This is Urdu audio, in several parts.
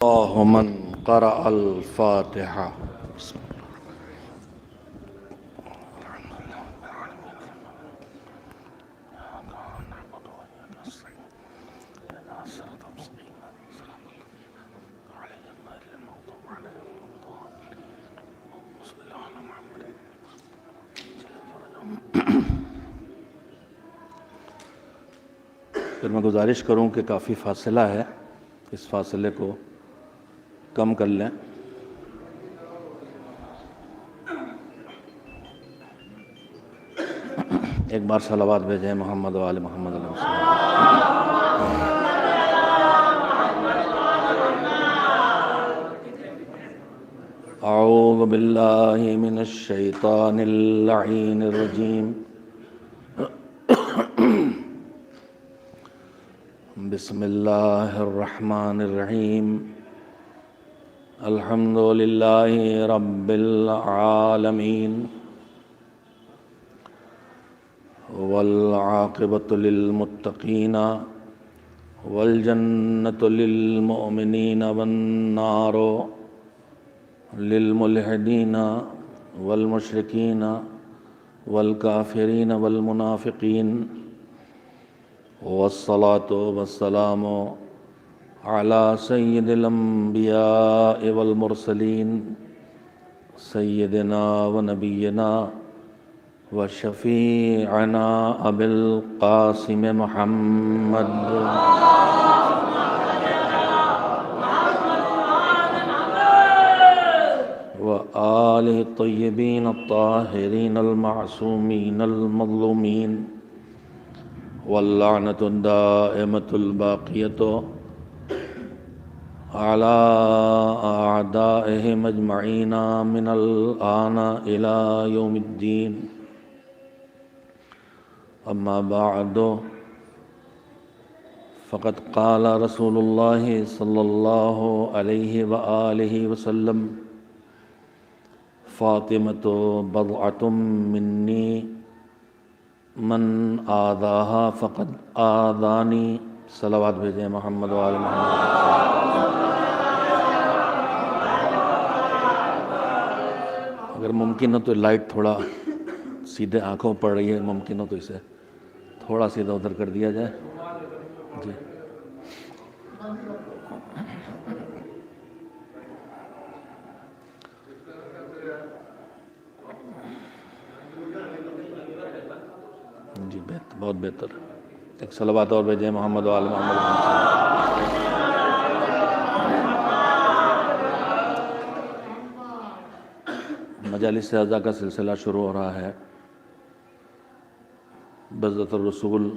الله من قرأ الفاتحة. پھر میں گزارش کروں کہ کافی فاصلہ ہے، اس فاصلے کو کم کر لیں۔ ایک بار صلوات بھیجیں محمد و آل محمد علیہ وسلم۔ اعوذ باللہ من الشیطان اللعین الرجیم، بسم اللہ الرحمن الرحیم، الحمد للہ رب العالمین، والعاقبۃ للمتقین، والجنۃ للمؤمنین، والنار للملحدین والمشرکین والکافرین والمنافقین، والصلاة والسلام علی سید الانبیاء والمرسلین، سیدنا ونبینا وشفیعنا ابی القاسم محمد وآلہ الطیبین الطاہرین المعصومین المظلومین، واللعنۃ الدائمۃ الباقیۃ علی اعدائہم اجمعین من الآن الی یوم الدین، اما بعد فقد قال رسول اللہ صلی اللہ علیہ وآلہ وسلم: فاطمۃ بضعۃ منی، من آذاہا فقد آذانی۔ صلوات بھیجیں محمد و آل محمد۔ اگر ممکن ہو تو لائٹ تھوڑا سیدھے آنکھوں پڑ رہی ہے، ممکن ہو تو اسے تھوڑا سیدھا ادھر کر دیا جائے۔ جی جی بہت بہتر۔ ایک صلوات اور بھیجیں محمد و آل محمد۔ مجالس اعزا کا سلسلہ شروع ہو رہا ہے۔ بعزت الرسول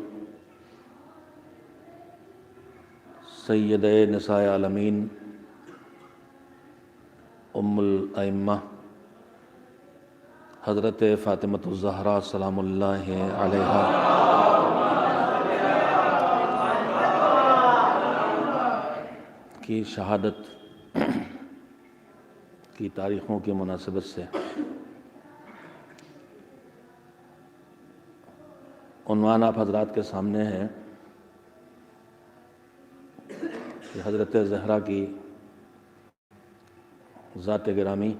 سید نساء عالمین، ام الائمہ حضرت فاطمۃ الزہرا سلام اللہ علیہا کی شہادت کی تاریخوں کی مناسبت سے عنوان آپ حضرات کے سامنے ہے کہ حضرت زہرا کی ذات گرامی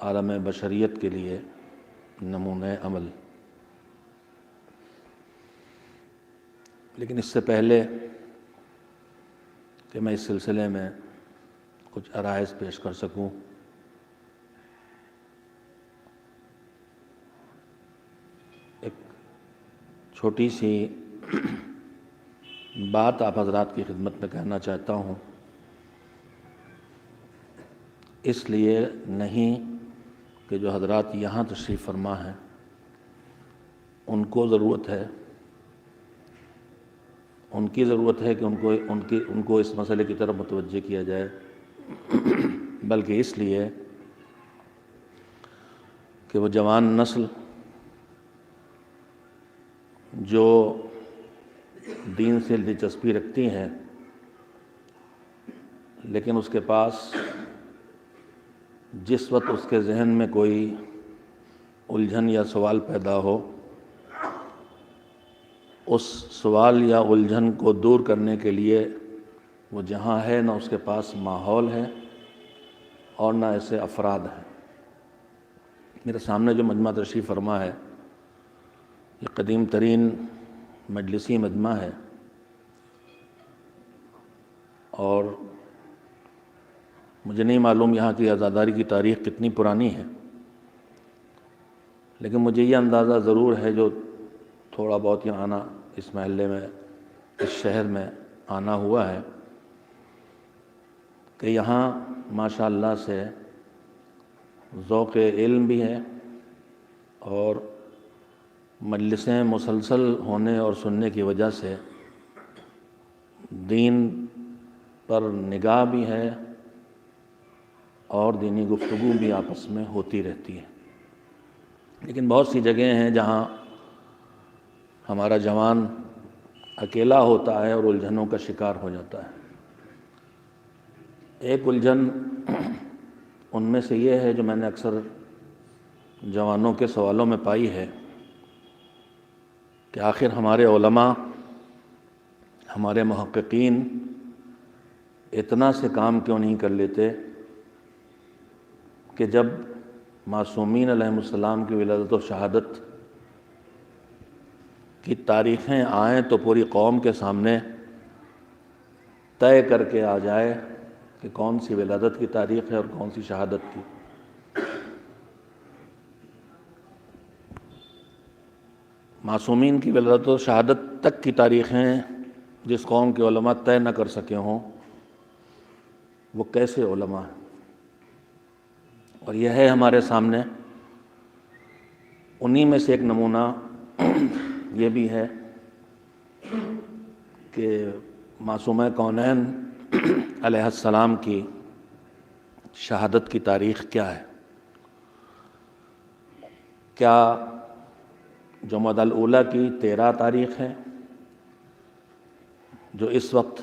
عالم بشریت کے لیے نمونۂ عمل۔ لیکن اس سے پہلے کہ میں اس سلسلے میں کچھ عرائض پیش کر سکوں، ایک چھوٹی سی بات آپ حضرات کی خدمت میں کہنا چاہتا ہوں، اس لیے نہیں کہ جو حضرات یہاں تشریف فرما ہیں ان کو ضرورت ہے، ان کی ضرورت ہے کہ ان کو اس مسئلے کی طرف متوجہ کیا جائے، بلکہ اس لیے کہ وہ جوان نسل جو دین سے دلچسپی رکھتی ہیں لیکن اس کے پاس جس وقت اس کے ذہن میں کوئی الجھن یا سوال پیدا ہو، اس سوال یا الجھن کو دور کرنے کے لیے وہ جہاں ہے نہ اس کے پاس ماحول ہے اور نہ ایسے افراد ہیں۔ میرے سامنے جو مجمع تشریف فرما ہے یہ قدیم ترین مجلسی مجمع ہے، اور مجھے نہیں معلوم یہاں کی عزاداری کی تاریخ کتنی پرانی ہے، لیکن مجھے یہ اندازہ ضرور ہے جو تھوڑا بہت یہاں آنا، اس محلے میں، اس شہر میں آنا ہوا ہے، کہ یہاں ماشاء اللہ سے ذوق علم بھی ہے، اور مجلسیں مسلسل ہونے اور سننے کی وجہ سے دین پر نگاہ بھی ہے اور دینی گفتگو بھی آپس میں ہوتی رہتی ہے۔ لیکن بہت سی جگہیں ہیں جہاں ہمارا جوان اکیلا ہوتا ہے اور الجھنوں کا شکار ہو جاتا ہے۔ ایک الجھن ان میں سے یہ ہے جو میں نے اکثر جوانوں کے سوالوں میں پائی ہے کہ آخر ہمارے علماء، ہمارے محققین اتنا سے کام کیوں نہیں کر لیتے کہ جب معصومین علیہم السلام کی ولادت و شہادت کی تاریخیں آئیں تو پوری قوم کے سامنے طے کر کے آ جائے کہ کون سی ولادت کی تاریخ ہے اور کون سی شہادت کی۔ معصومین کی ولادت و شہادت تک کی تاریخیں جس قوم کے علماء طے نہ کر سکے ہوں، وہ کیسے علماء ہیں؟ اور یہ ہے ہمارے سامنے۔ انہی میں سے ایک نمونہ یہ بھی ہے کہ معصومہ کونین علیہ السلام کی شہادت کی تاریخ کیا ہے۔ کیا جمادی الاولیٰ کی 13 تاریخ ہے جو اس وقت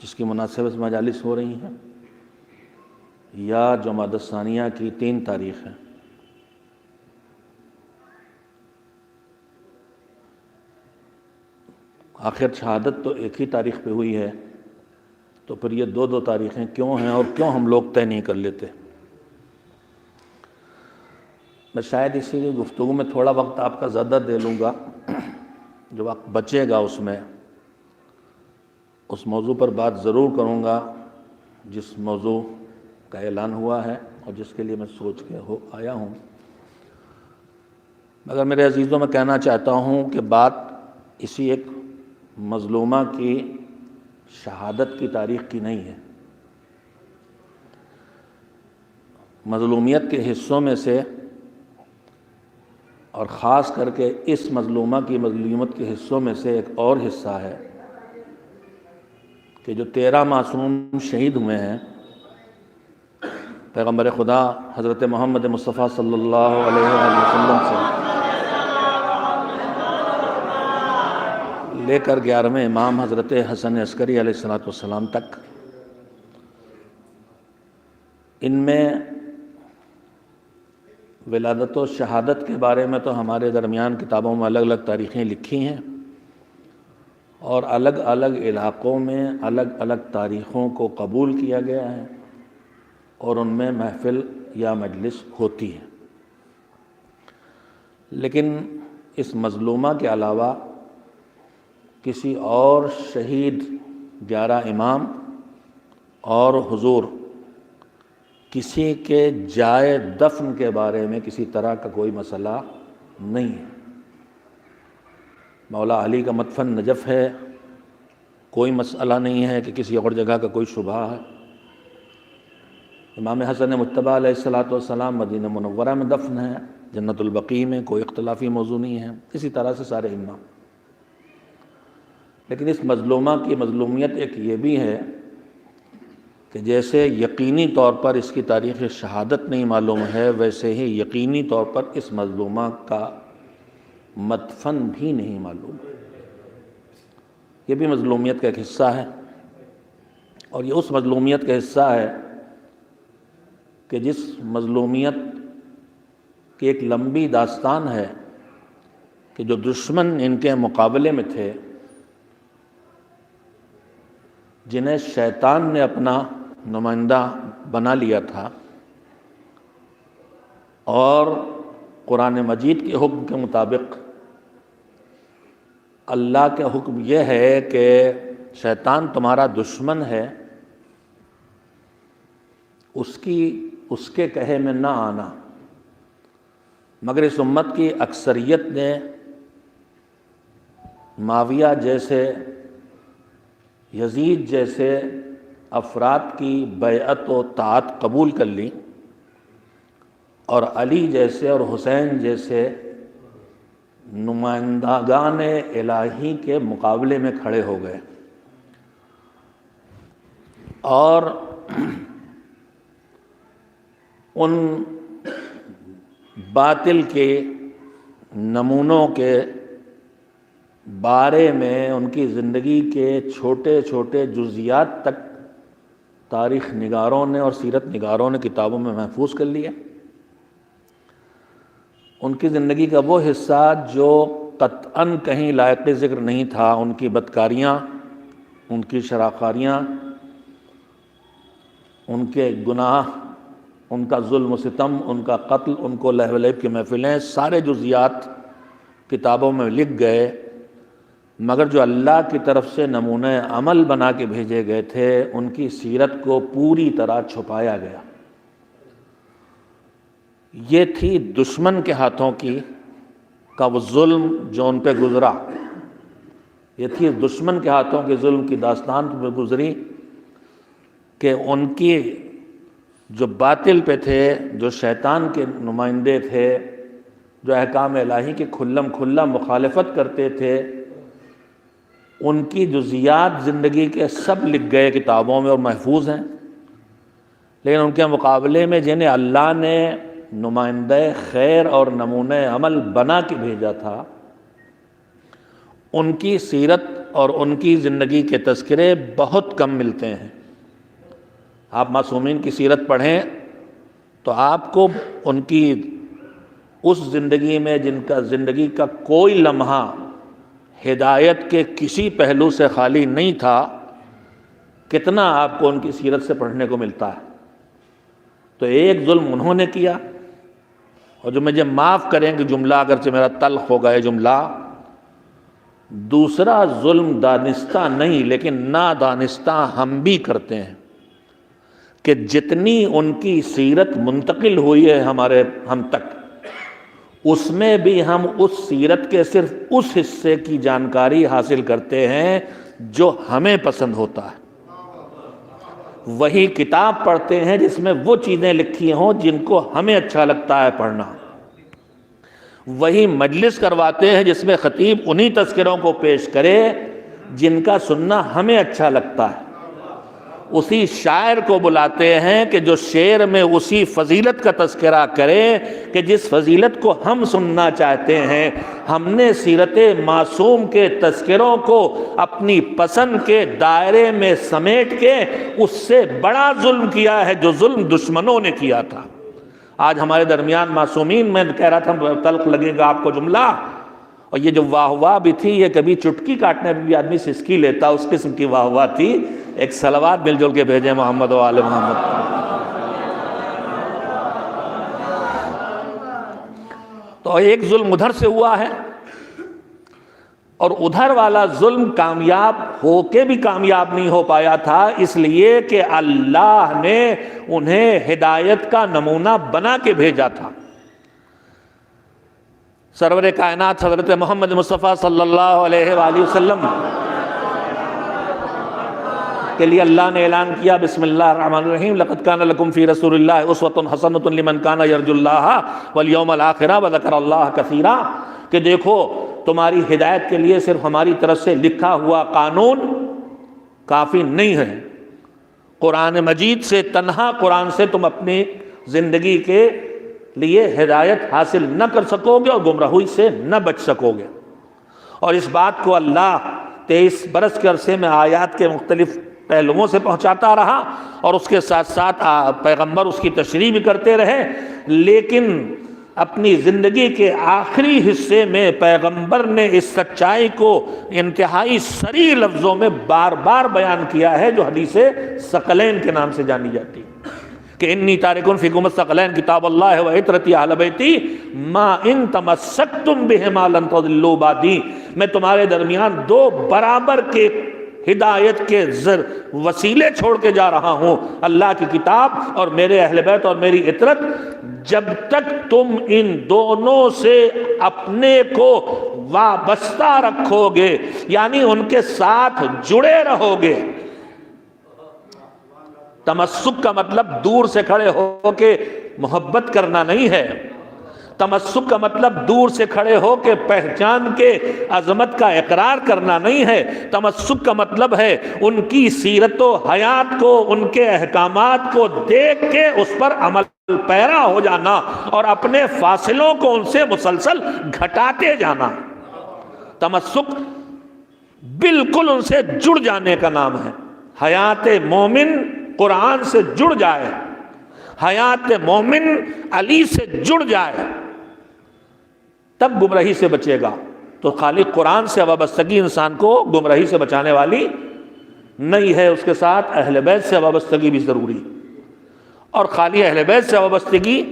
جس کی مناسبت سے مجالس ہو رہی ہیں، یا جمادی الثانیہ کی 3 تاریخ ہے؟ آخر شہادت تو ایک ہی تاریخ پہ ہوئی ہے، تو پھر یہ 2 تاریخیں کیوں ہیں اور کیوں ہم لوگ طے نہیں کر لیتے؟ میں شاید اسی لیے گفتگو میں تھوڑا وقت آپ کا زیادہ دے لوں گا، جو وقت بچے گا اس میں اس موضوع پر بات ضرور کروں گا جس موضوع کا اعلان ہوا ہے اور جس کے لیے میں سوچ کے آیا ہوں۔ مگر میرے عزیزوں، میں کہنا چاہتا ہوں کہ بات اسی ایک مظلومہ کی شہادت کی تاریخ کی نہیں ہے۔ مظلومیت کے حصوں میں سے، اور خاص کر کے اس مظلومہ کی مظلومیت کے حصوں میں سے ایک اور حصہ ہے کہ جو 13 معصوم شہید ہوئے ہیں، پیغمبر خدا حضرت محمد مصطفیٰ صلی اللہ علیہ وآلہ وسلم سے لے کر 11ویں امام حضرت حسن عسکری علیہ السلام تک، ان میں ولادت و شہادت کے بارے میں تو ہمارے درمیان کتابوں میں الگ الگ تاریخیں لکھی ہیں، اور الگ الگ علاقوں میں الگ الگ تاریخوں کو قبول کیا گیا ہے، اور ان میں محفل یا مجلس ہوتی ہے۔ لیکن اس مظلومہ کے علاوہ کسی اور شہید 11 امام اور حضور کسی کے جائے دفن کے بارے میں کسی طرح کا کوئی مسئلہ نہیں ہے۔ مولا علی کا مدفن نجف ہے، کوئی مسئلہ نہیں ہے کہ کسی اور جگہ کا کوئی شبہ ہے۔ امام حسن مجتبیٰ علیہ السلام مدینہ منورہ میں دفن ہے، جنت البقیع میں، کوئی اختلافی موضوع نہیں ہے۔ اسی طرح سے سارے امام۔ لیکن اس مظلومہ کی مظلومیت ایک یہ بھی ہے کہ جیسے یقینی طور پر اس کی تاریخ شہادت نہیں معلوم ہے، ویسے ہی یقینی طور پر اس مظلومہ کا مدفن بھی نہیں معلوم۔ یہ بھی مظلومیت کا ایک حصہ ہے، اور یہ اس مظلومیت کا حصہ ہے کہ جس مظلومیت کی ایک لمبی داستان ہے کہ جو دشمن ان کے مقابلے میں تھے، جنہیں شیطان نے اپنا نمائندہ بنا لیا تھا، اور قرآن مجید کے حکم کے مطابق اللہ کا حکم یہ ہے کہ شیطان تمہارا دشمن ہے، اس کے کہے میں نہ آنا۔ مگر اس امت کی اکثریت نے معاویہ جیسے، یزید جیسے افراد کی بیعت و طاعت قبول کر لی، اور علی جیسے اور حسین جیسے نمائندگان الہی کے مقابلے میں کھڑے ہو گئے، اور ان باطل کے نمونوں کے بارے میں ان کی زندگی کے چھوٹے چھوٹے جزیات تک تاریخ نگاروں نے اور سیرت نگاروں نے کتابوں میں محفوظ کر لیا۔ ان کی زندگی کا وہ حصہ جو قطعاً کہیں لائق ذکر نہیں تھا، ان کی بدکاریاں، ان کی شراکاریاں، ان کے گناہ، ان کا ظلم و ستم، ان کا قتل، ان کو لہو و لعب کی محفلیں، سارے جزیات کتابوں میں لکھ گئے، مگر جو اللہ کی طرف سے نمونہ عمل بنا کے بھیجے گئے تھے ان کی سیرت کو پوری طرح چھپایا گیا۔ یہ تھی دشمن کے ہاتھوں کا وہ ظلم جو ان پہ گزرا، یہ تھی دشمن کے ہاتھوں کے ظلم کی داستان پہ گزری کہ ان کی جو باطل پہ تھے، جو شیطان کے نمائندے تھے، جو احکام الہی کی کھلم کھلا مخالفت کرتے تھے، ان کی جزیات زندگی کے سب لکھ گئے کتابوں میں اور محفوظ ہیں، لیکن ان کے مقابلے میں جنہیں اللہ نے نمائندہ خیر اور نمونہ عمل بنا کے بھیجا تھا، ان کی سیرت اور ان کی زندگی کے تذکرے بہت کم ملتے ہیں۔ آپ معصومین کی سیرت پڑھیں تو آپ کو ان کی اس زندگی میں جن کا زندگی کا کوئی لمحہ ہدایت کے کسی پہلو سے خالی نہیں تھا، کتنا آپ کو ان کی سیرت سے پڑھنے کو ملتا ہے۔ تو ایک ظلم انہوں نے کیا، اور جو مجھے معاف کریں کہ جملہ اگرچہ میرا تلخ ہوگا یہ جملہ، دوسرا ظلم دانستہ نہیں لیکن نادانستہ ہم بھی کرتے ہیں، کہ جتنی ان کی سیرت منتقل ہوئی ہے ہم تک، اس میں بھی ہم اس سیرت کے صرف اس حصے کی جانکاری حاصل کرتے ہیں جو ہمیں پسند ہوتا ہے، وہی کتاب پڑھتے ہیں جس میں وہ چیزیں لکھی ہوں جن کو ہمیں اچھا لگتا ہے پڑھنا، وہی مجلس کرواتے ہیں جس میں خطیب انہی تذکروں کو پیش کرے جن کا سننا ہمیں اچھا لگتا ہے، اسی شاعر کو بلاتے ہیں کہ جو شعر میں اسی فضیلت کا تذکرہ کرے کہ جس فضیلت کو ہم سننا چاہتے ہیں۔ ہم نے سیرت معصوم کے تذکروں کو اپنی پسند کے دائرے میں سمیٹ کے اس سے بڑا ظلم کیا ہے جو ظلم دشمنوں نے کیا تھا۔ آج ہمارے درمیان معصومین، میں کہہ رہا تھا تلخ لگے گا آپ کو جملہ، اور یہ جو واہ واہ بھی تھی یہ کبھی چٹکی کاٹنے پہ بھی آدمی سسکی لیتا، اس قسم کی واہ واہ تھی۔ ایک صلوات مل جل کے بھیجیں محمد و آل محمد۔ تو ایک ظلم ادھر سے ہوا ہے، اور ادھر والا ظلم کامیاب ہو کے بھی کامیاب نہیں ہو پایا تھا، اس لیے کہ اللہ نے انہیں ہدایت کا نمونہ بنا کے بھیجا تھا۔ سرور کائنات حضرت محمد مصطفیٰ صلی اللہ علیہ وآلہ وسلم کے لیے اللہ نے اعلان کیا، بسم اللہ الرحمن الرحیم، لقد کان لکم فی رسول اللہ اسوۃ حسنۃ لمن کان یرجو اللہ والیوم الآخر وذکر اللہ کثیرا، کہ دیکھو تمہاری ہدایت کے لیے صرف ہماری طرف سے لکھا ہوا قانون کافی نہیں ہے، قرآن مجید سے، تنہا قرآن سے تم اپنی زندگی کے لیے ہدایت حاصل نہ کر سکو گے اور گمراہی سے نہ بچ سکو گے۔ اور اس بات کو اللہ 23 برس کے عرصے میں آیات کے مختلف پہلوؤں سے پہنچاتا رہا، اور اس کے ساتھ ساتھ پیغمبر اس کی تشریح بھی کرتے رہے، لیکن اپنی زندگی کے آخری حصے میں پیغمبر نے اس سچائی کو انتہائی صریح لفظوں میں بار بار بیان کیا ہے، جو حدیث ثقلین کے نام سے جانی جاتی ہے کہ انی تارکن فیکم الثقلین کتاب اللہ و عطرتی اہل بیتی ما ان تمسکتم بہما لن تضلوا بعدی، میں تمہارے درمیان دو برابر کے ہدایت کے وسیلے چھوڑ کے جا رہا ہوں، اللہ کی کتاب اور میرے اہل بیت اور میری عطرت۔ جب تک تم ان دونوں سے اپنے کو وابستہ رکھو گے، یعنی ان کے ساتھ جڑے رہو گے۔ تمسک کا مطلب دور سے کھڑے ہو کے محبت کرنا نہیں ہے، تمسک کا مطلب دور سے کھڑے ہو کے پہچان کے عظمت کا اقرار کرنا نہیں ہے، تمسک کا مطلب ہے ان کی سیرت و حیات کو، ان کے احکامات کو دیکھ کے اس پر عمل پیرا ہو جانا اور اپنے فاصلوں کو ان سے مسلسل گھٹاتے جانا۔ تمسک بالکل ان سے جڑ جانے کا نام ہے۔ حیات مومن قرآن سے جڑ جائے، حیات مومن علی سے جڑ جائے، تب گمراہی سے بچے گا۔ تو خالی قرآن سے وابستگی انسان کو گمراہی سے بچانے والی نہیں ہے، اس کے ساتھ اہل بیت سے وابستگی بھی ضروری، اور خالی اہل بیت سے وابستگی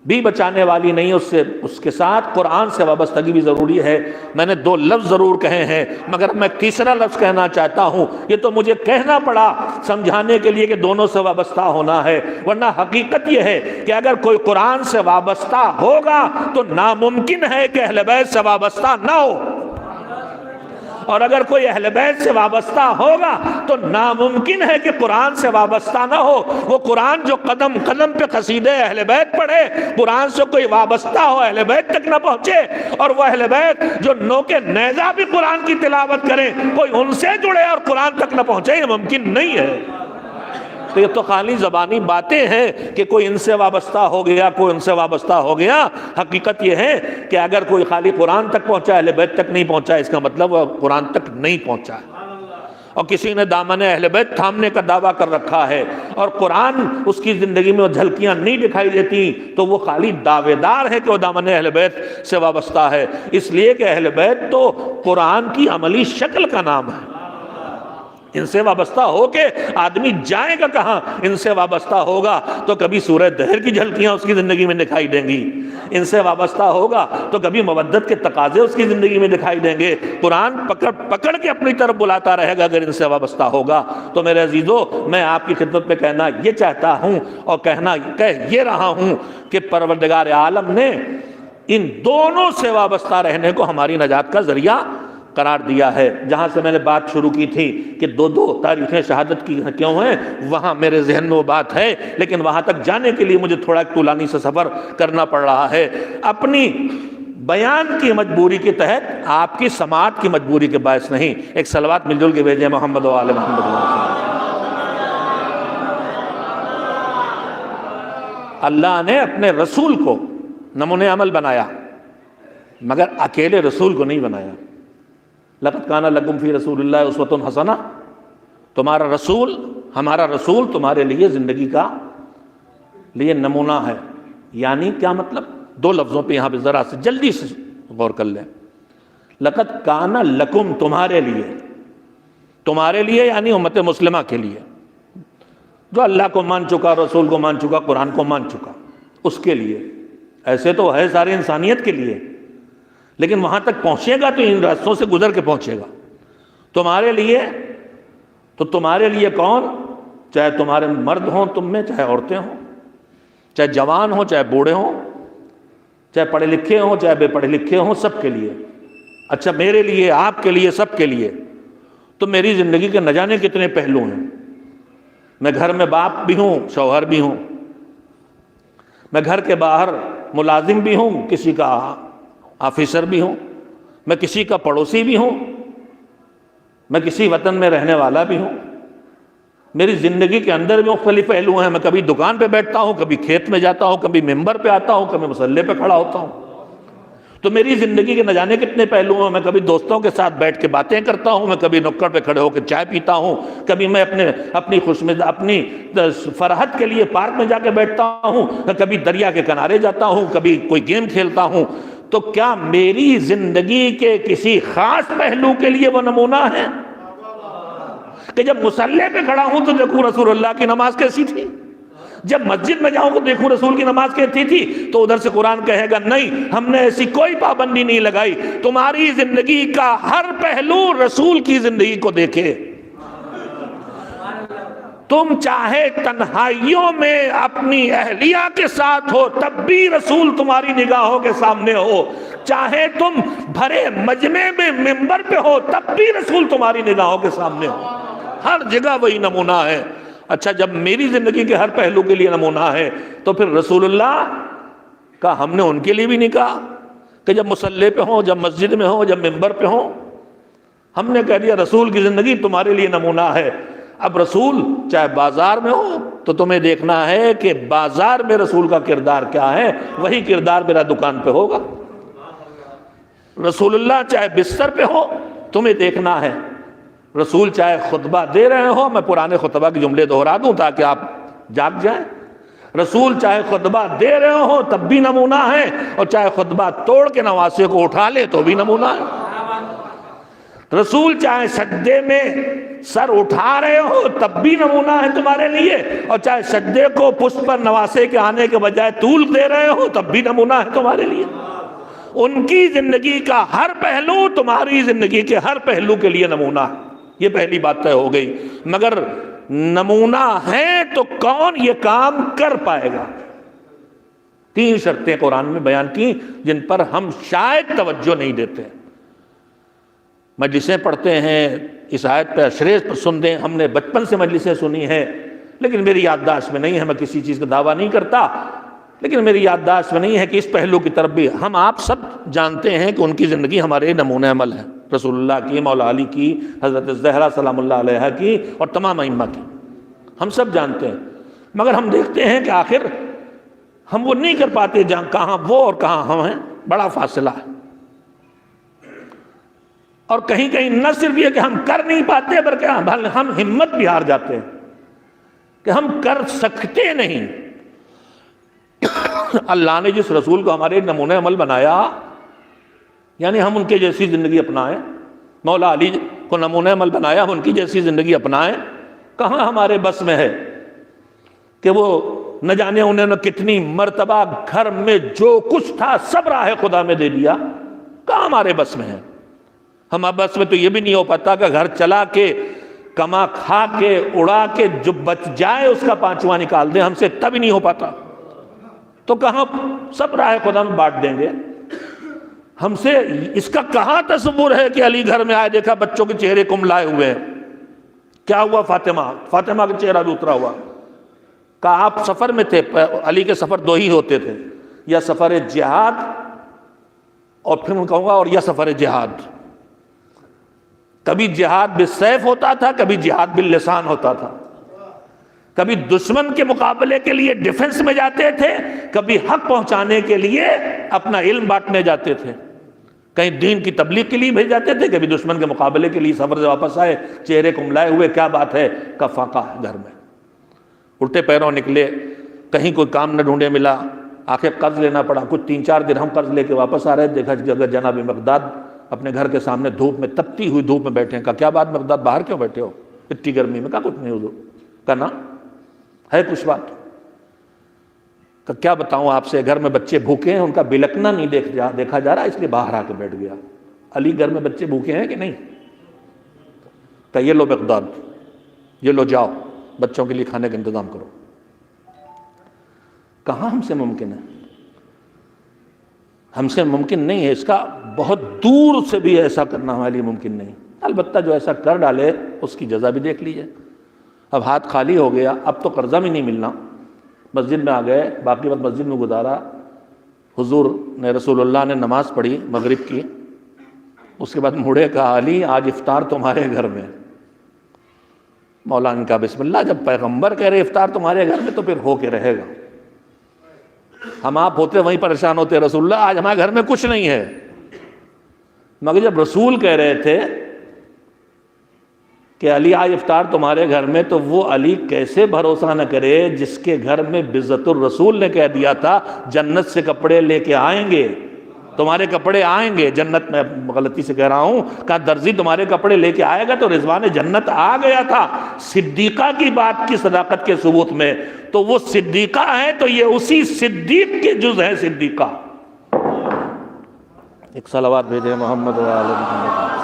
بھی بچانے والی نہیں، اس کے ساتھ قرآن سے وابستگی بھی ضروری ہے۔ میں نے دو لفظ ضرور کہے ہیں، مگر میں تیسرا لفظ کہنا چاہتا ہوں، یہ تو مجھے کہنا پڑا سمجھانے کے لیے کہ دونوں سے وابستہ ہونا ہے، ورنہ حقیقت یہ ہے کہ اگر کوئی قرآن سے وابستہ ہوگا تو ناممکن ہے کہ اہل بیت سے وابستہ نہ ہو، اور اگر کوئی اہل بیت سے وابستہ ہوگا تو ناممکن ہے کہ قرآن سے وابستہ نہ ہو۔ وہ قرآن جو قدم قدم پہ قصیدے اہل بیت پڑھے، قرآن سے کوئی وابستہ ہو اہل بیت تک نہ پہنچے، اور وہ اہل بیت جو نوکے نیزہ بھی قرآن کی تلاوت کریں، کوئی ان سے جڑے اور قرآن تک نہ پہنچے، یہ ممکن نہیں ہے۔ تو یہ تو خالی زبانی باتیں ہیں کہ کوئی ان سے وابستہ ہو گیا، کوئی ان سے وابستہ ہو گیا۔ حقیقت یہ ہے کہ اگر کوئی خالی قرآن تک پہنچا، اہل بیت تک نہیں پہنچا، اس کا مطلب وہ قرآن تک نہیں پہنچا ہے، اور کسی نے دامن اہل بیت تھامنے کا دعویٰ کر رکھا ہے اور قرآن اس کی زندگی میں جھلکیاں نہیں دکھائی دیتی، تو وہ خالی دعوے دار ہے کہ وہ دامن اہل بیت سے وابستہ ہے۔ اس لیے کہ اہل بیت تو قرآن کی عملی شکل کا نام ہے۔ ان سے وابستہ ہو کے آدمی جائے گا کہاں؟ ان سے وابستہ ہوگا تو کبھی سورہ دہر کی جھلکیاں اس کی زندگی میں دکھائی دیں گی، ان سے وابستہ ہوگا تو کبھی مودت کے تقاضے اس کی زندگی میں دکھائی دیں گے۔ قرآن پکڑ کے اپنی طرف بلاتا رہے گا اگر ان سے وابستہ ہوگا۔ تو میرے عزیزو، میں آپ کی خدمت میں کہنا یہ چاہتا ہوں اور کہہ یہ رہا ہوں کہ پروردگار عالم نے ان دونوں سے وابستہ رہنے کو ہماری نجات کا ذریعہ قرار دیا ہے۔ جہاں سے میں نے بات شروع کی تھی کہ دو تاریخیں شہادت کی کیوں ہیں، وہاں میرے ذہن میں وہ بات ہے، لیکن وہاں تک جانے کے لیے مجھے تھوڑا طولانی سے سفر کرنا پڑ رہا ہے، اپنی بیان کی مجبوری کے تحت، آپ کی سماعت کی مجبوری کے باعث نہیں۔ ایک صلوات مل جل کے بھیجیں محمد و آل محمد۔ اللہ نے اپنے رسول کو نمونہ عمل بنایا، مگر اکیلے رسول کو نہیں بنایا۔ لقد کان لکم فی رسول اللہ اسوۃ حسنہ، تمہارا رسول، ہمارا رسول تمہارے لیے زندگی کا لیے نمونہ ہے۔ یعنی کیا مطلب؟ دو لفظوں پہ یہاں پہ ذرا سے جلدی سے غور کر لیں۔ لقد کان لکم، تمہارے لیے یعنی امت مسلمہ کے لیے، جو اللہ کو مان چکا، رسول کو مان چکا، قرآن کو مان چکا، اس کے لیے۔ ایسے تو ہے ساری انسانیت کے لیے، لیکن وہاں تک پہنچے گا تو ان راستوں سے گزر کے پہنچے گا۔ تمہارے لیے، تو تمہارے لیے کون؟ چاہے تمہارے مرد ہوں تم میں، چاہے عورتیں ہوں، چاہے جوان ہوں چاہے بوڑھے ہوں، چاہے پڑھے لکھے ہوں چاہے بے پڑھے لکھے ہوں، سب کے لیے۔ اچھا، میرے لیے، آپ کے لیے، سب کے لیے۔ تو میری زندگی کے نہ جانے کتنے پہلو ہیں۔ میں گھر میں باپ بھی ہوں، شوہر بھی ہوں، میں گھر کے باہر ملازم بھی ہوں، کسی کا آفیسر بھی ہوں، میں کسی کا پڑوسی بھی ہوں، میں کسی وطن میں رہنے والا بھی ہوں۔ میری زندگی کے اندر بھی مختلف پہلو ہیں۔ میں کبھی دکان پہ بیٹھتا ہوں، کبھی کھیت میں جاتا ہوں، کبھی ممبر پہ آتا ہوں، کبھی مصلی پہ کھڑا ہوتا ہوں۔ تو میری زندگی کے نہ جانے کتنے پہلو ہیں. میں کبھی دوستوں کے ساتھ بیٹھ کے باتیں کرتا ہوں, میں کبھی نکڑ پہ کھڑے ہو کے چائے پیتا ہوں, کبھی میں اپنی فرحت کے لیے پارک میں جا کے بیٹھتا ہوں, کبھی دریا کے کنارے جاتا ہوں, کبھی کوئی گیم کھیلتا ہوں. تو کیا میری زندگی کے کسی خاص پہلو کے لیے وہ نمونہ ہے کہ جب مصلی پہ کھڑا ہوں تو دیکھوں رسول اللہ کی نماز کیسی تھی, جب مسجد میں جاؤں تو دیکھوں رسول کی نماز کیسی تھی؟ تو ادھر سے قرآن کہے گا نہیں, ہم نے ایسی کوئی پابندی نہیں لگائی. تمہاری زندگی کا ہر پہلو رسول کی زندگی کو دیکھے. تم چاہے تنہائیوں میں اپنی اہلیہ کے ساتھ ہو تب بھی رسول تمہاری نگاہوں کے سامنے ہو, چاہے تم بھرے مجمع میں منبر پہ ہو تب بھی رسول تمہاری نگاہوں کے سامنے ہو. ہر جگہ وہی نمونہ ہے. اچھا, جب میری زندگی کے ہر پہلو کے لیے نمونہ ہے تو پھر رسول اللہ کا ہم نے ان کے لیے بھی نہیں کہا کہ جب مصلی پہ ہوں, جب مسجد میں ہوں, جب منبر پہ ہوں. ہم نے کہہ دیا رسول کی زندگی تمہارے لیے نمونہ ہے. اب رسول چاہے بازار میں ہو تو تمہیں دیکھنا ہے کہ بازار میں رسول کا کردار کیا ہے, وہی کردار میرا دکان پہ ہوگا. رسول اللہ چاہے بستر پہ ہو تمہیں دیکھنا ہے. رسول چاہے خطبہ دے رہے ہو, میں پرانے خطبہ کے جملے دہرا دوں تاکہ آپ جاگ جائیں, رسول چاہے خطبہ دے رہے ہو تب بھی نمونہ ہے, اور چاہے خطبہ توڑ کے نواسے کو اٹھا لے تو بھی نمونہ ہے. رسول چاہے سجدے میں سر اٹھا رہے ہو تب بھی نمونہ ہے تمہارے لیے, اور چاہے سجدے کو پشت پر نواسے کے آنے کے بجائے طول دے رہے ہو تب بھی نمونہ ہے تمہارے لیے. ان کی زندگی کا ہر پہلو تمہاری زندگی کے ہر پہلو کے لیے نمونہ ہے. یہ پہلی بات طے ہو گئی. مگر نمونہ ہے تو کون یہ کام کر پائے گا؟ 3 شرطیں قرآن میں بیان کی جن پر ہم شاید توجہ نہیں دیتے. مجلسیں پڑھتے ہیں, اس آیت پہ اشرے سنتے ہیں, ہم نے بچپن سے مجلسیں سنی ہیں, لیکن میری یادداشت میں نہیں ہے. میں کسی چیز کا دعویٰ نہیں کرتا, لیکن میری یادداشت میں نہیں ہے کہ اس پہلو کی طرف بھی ہم آپ سب جانتے ہیں کہ ان کی زندگی ہمارے نمونہ عمل ہے. رسول اللہ کی, مولا علی کی, حضرت زہرا سلام اللہ علیہ کی, اور تمام ائمہ کی, ہم سب جانتے ہیں. مگر ہم دیکھتے ہیں کہ آخر ہم وہ نہیں کر پاتے جہاں کہاں وہ اور کہاں ہم ہیں, بڑا فاصلہ ہے. اور کہیں کہیں نہ صرف یہ کہ ہم کر نہیں پاتے بلکہ ہم ہمت بھی ہار جاتے ہیں کہ ہم کر سکتے نہیں. اللہ نے جس رسول کو ہمارے نمونہ عمل بنایا, یعنی ہم ان کے جیسی زندگی اپنائیں. مولا علی کو نمونہ عمل بنایا, ہم ان کی جیسی زندگی اپنائیں. کہاں ہمارے بس میں ہے کہ وہ نہ جانے انہوں نے کتنی مرتبہ گھر میں جو کچھ تھا سب راہ خدا میں دے دیا. کہاں ہمارے بس میں ہے؟ ہمارے بس میں تو یہ بھی نہیں ہو پاتا کہ گھر چلا کے کما کھا کے اڑا کے جو بچ جائے اس کا 5واں نکال دیں, ہم سے تب ہی نہیں ہو پاتا. تو کہاں سب راہ خدا میں بانٹ دیں گے؟ ہم سے اس کا کہاں تصور ہے کہ علی گھر میں آئے, دیکھا بچوں کے چہرے کملائے ہوئے ہیں. کیا ہوا فاطمہ کا چہرہ بھی اترا ہوا. کہا آپ سفر میں تھے, علی کے سفر 2 ہی ہوتے تھے, یا سفر جہاد, اور پھر میں کہوں گا اور یا سفر جہاد. کبھی جہاد بالسیف ہوتا تھا, کبھی جہاد باللسان ہوتا تھا. کبھی دشمن کے مقابلے کے لیے ڈیفنس میں جاتے تھے, کبھی حق پہنچانے کے لیے اپنا علم بانٹنے جاتے تھے. کہیں دین کی تبلیغ کے لیے بھیج جاتے تھے, کبھی دشمن کے مقابلے کے لیے سفر سے واپس آئے چہرے کملائے ہوئے. کیا بات ہے, کا فاقہ ہے گھر میں. الٹے پیروں نکلے, کہیں کوئی کام نہ ڈھونڈے ملا, آخر قرض لینا پڑا. کچھ 3-4 درہم قرض لے کے واپس آ رہے, دیکھا جگہ جناب مقداد اپنے گھر کے سامنے دھوپ میں, تپتی ہوئی دھوپ میں بیٹھے ہیں. کہا کیا بات مقداد, باہر کیوں بیٹھے ہو اتنی گرمی میں؟ کہا کچھ نہیں حضور. کہا نا ہے کچھ بات؟ کہ کیا بتاؤں آپ سے, گھر میں بچے بھوکے ہیں, ان کا بلکنا نہیں دیکھا جا رہا, اس لیے باہر آ کے بیٹھ گیا. علی گھر میں بچے بھوکے ہیں کہ نہیں؟ کہ یہ لو مقداد, یہ لو جاؤ بچوں کے لیے کھانے کا انتظام کرو. کہاں ہم سے ممکن ہے؟ ہم سے ممکن نہیں ہے. اس کا بہت دور سے بھی ایسا کرنا ہمارے لیے ممکن نہیں. البتہ جو ایسا کر ڈالے اس کی جزا بھی دیکھ لیجیے. اب ہاتھ خالی ہو گیا, اب تو قرضہ بھی نہیں ملنا. مسجد میں آ گئے, باقی وقت مسجد میں گزارا. حضور نے, رسول اللہ نے نماز پڑھی مغرب کی, اس کے بعد مڑے کہا علی آج افطار تمہارے گھر میں. مولانا کا بسم اللہ, جب پیغمبر کہہ رہے افطار تمہارے گھر میں تو پھر ہو کے رہے گا. ہم آپ ہوتے وہیں پریشان ہوتے رسول اللہ آج ہمارے گھر میں کچھ نہیں ہے. مگر جب رسول کہہ رہے تھے کہ علی آج افطار تمہارے گھر میں، تو وہ علی کیسے بھروسہ نہ کرے جس کے گھر میں بزت الرسول نے کہہ دیا تھا جنت سے کپڑے لے کے آئیں گے، تمہارے کپڑے آئیں گے جنت میں. غلطی سے کہہ رہا ہوں، کہا درزی تمہارے کپڑے لے کے آئے گا، تو رضوان جنت آ گیا تھا. صدیقہ کی بات کی صداقت کے ثبوت میں، تو وہ صدیقہ ہے تو یہ اسی صدیق کے جز ہے صدیقہ. ایک صلوات بھیجے محمد و آل محمد.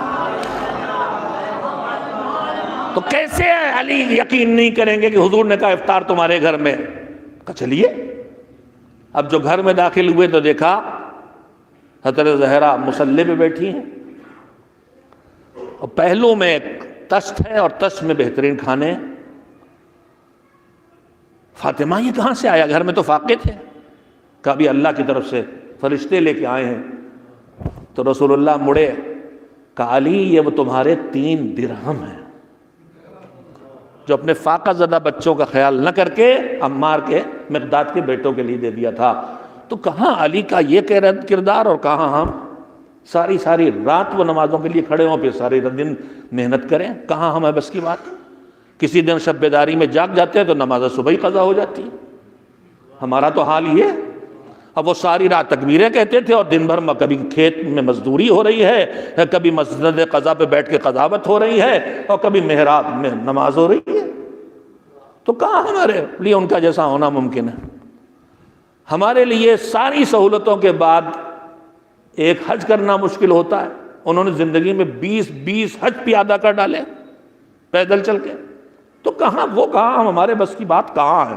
تو کیسے علی یقین نہیں کریں گے کہ حضور نے کہا افطار تمہارے گھر میں؟ کہا چلیے. اب جو گھر میں داخل ہوئے تو دیکھا حضرت زہرا مصلی پہ بیٹھی ہیں، اور پہلو میں ایک تشت ہے اور تشت میں بہترین کھانے. فاطمہ یہ کہاں سے آیا؟ گھر میں تو فاقے تھے. کہا بھی اللہ کی طرف سے فرشتے لے کے آئے ہیں. تو رسول اللہ مڑے، کہا علی یہ وہ تمہارے 3 درہم ہیں جو اپنے فاقہ زدہ بچوں کا خیال نہ کر کے عمار کے مقداد کے بیٹوں کے لیے دے دیا تھا. تو کہاں علی کا یہ کردار، اور کہاں ہم ساری رات وہ نمازوں کے لیے کھڑے ہوں، پھر سارے دن محنت کریں. کہاں ہمیں بس کی بات. کسی دن شب بیداری میں جاگ جاتے ہیں تو نماز صبح ہی قضا ہو جاتی. ہمارا تو حال یہ. اب وہ ساری رات تکبیریں کہتے تھے اور دن بھر کبھی کھیت میں مزدوری ہو رہی ہے، کبھی مسجد قضا پہ بیٹھ کے قضاوت ہو رہی ہے، اور کبھی محراب میں نماز ہو رہی ہے. تو کہاں ہمارے لیے ان کا جیسا ہونا ممکن ہے؟ ہمارے لیے ساری سہولتوں کے بعد ایک حج کرنا مشکل ہوتا ہے. انہوں نے زندگی میں 20 حج پیادہ کر ڈالے پیدل چل کے. تو کہاں وہ، کہاں ہمارے بس کی بات کہاں ہے؟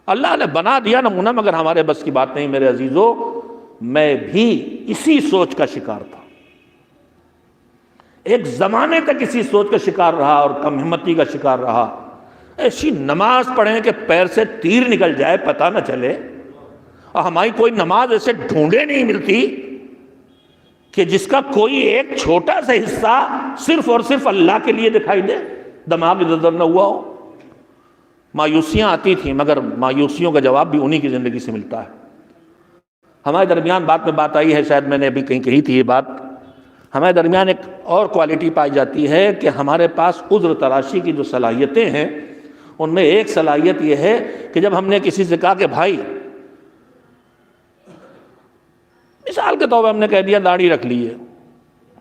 اللہ نے بنا دیا نمونہ، مگر ہمارے بس کی بات نہیں. میرے عزیزو، میں بھی اسی سوچ کا شکار تھا. ایک زمانے تک اسی سوچ کا شکار رہا اور کم ہمتی کا شکار رہا. ایسی نماز پڑھیں کہ پیر سے تیر نکل جائے پتہ نہ چلے. اور ہماری کوئی نماز ایسے ڈھونڈے نہیں ملتی کہ جس کا کوئی ایک چھوٹا سا حصہ صرف اور صرف اللہ کے لیے دکھائی دے، دماغ ادھر نہ ہوا ہو. مایوسیاں آتی تھیں، مگر مایوسیوں کا جواب بھی انہی کی زندگی سے ملتا ہے. ہمارے درمیان بات میں بات آئی ہے، شاید میں نے ابھی کہیں کہی تھی یہ بات. ہمارے درمیان ایک اور کوالٹی پائی جاتی ہے کہ ہمارے پاس عذر تراشی کی جو صلاحیتیں ہیں، ان میں ایک صلاحیت یہ ہے کہ جب ہم نے کسی سے کہا کہ بھائی، مثال کے طور پر ہم نے کہہ دیا داڑھی رکھ لیے،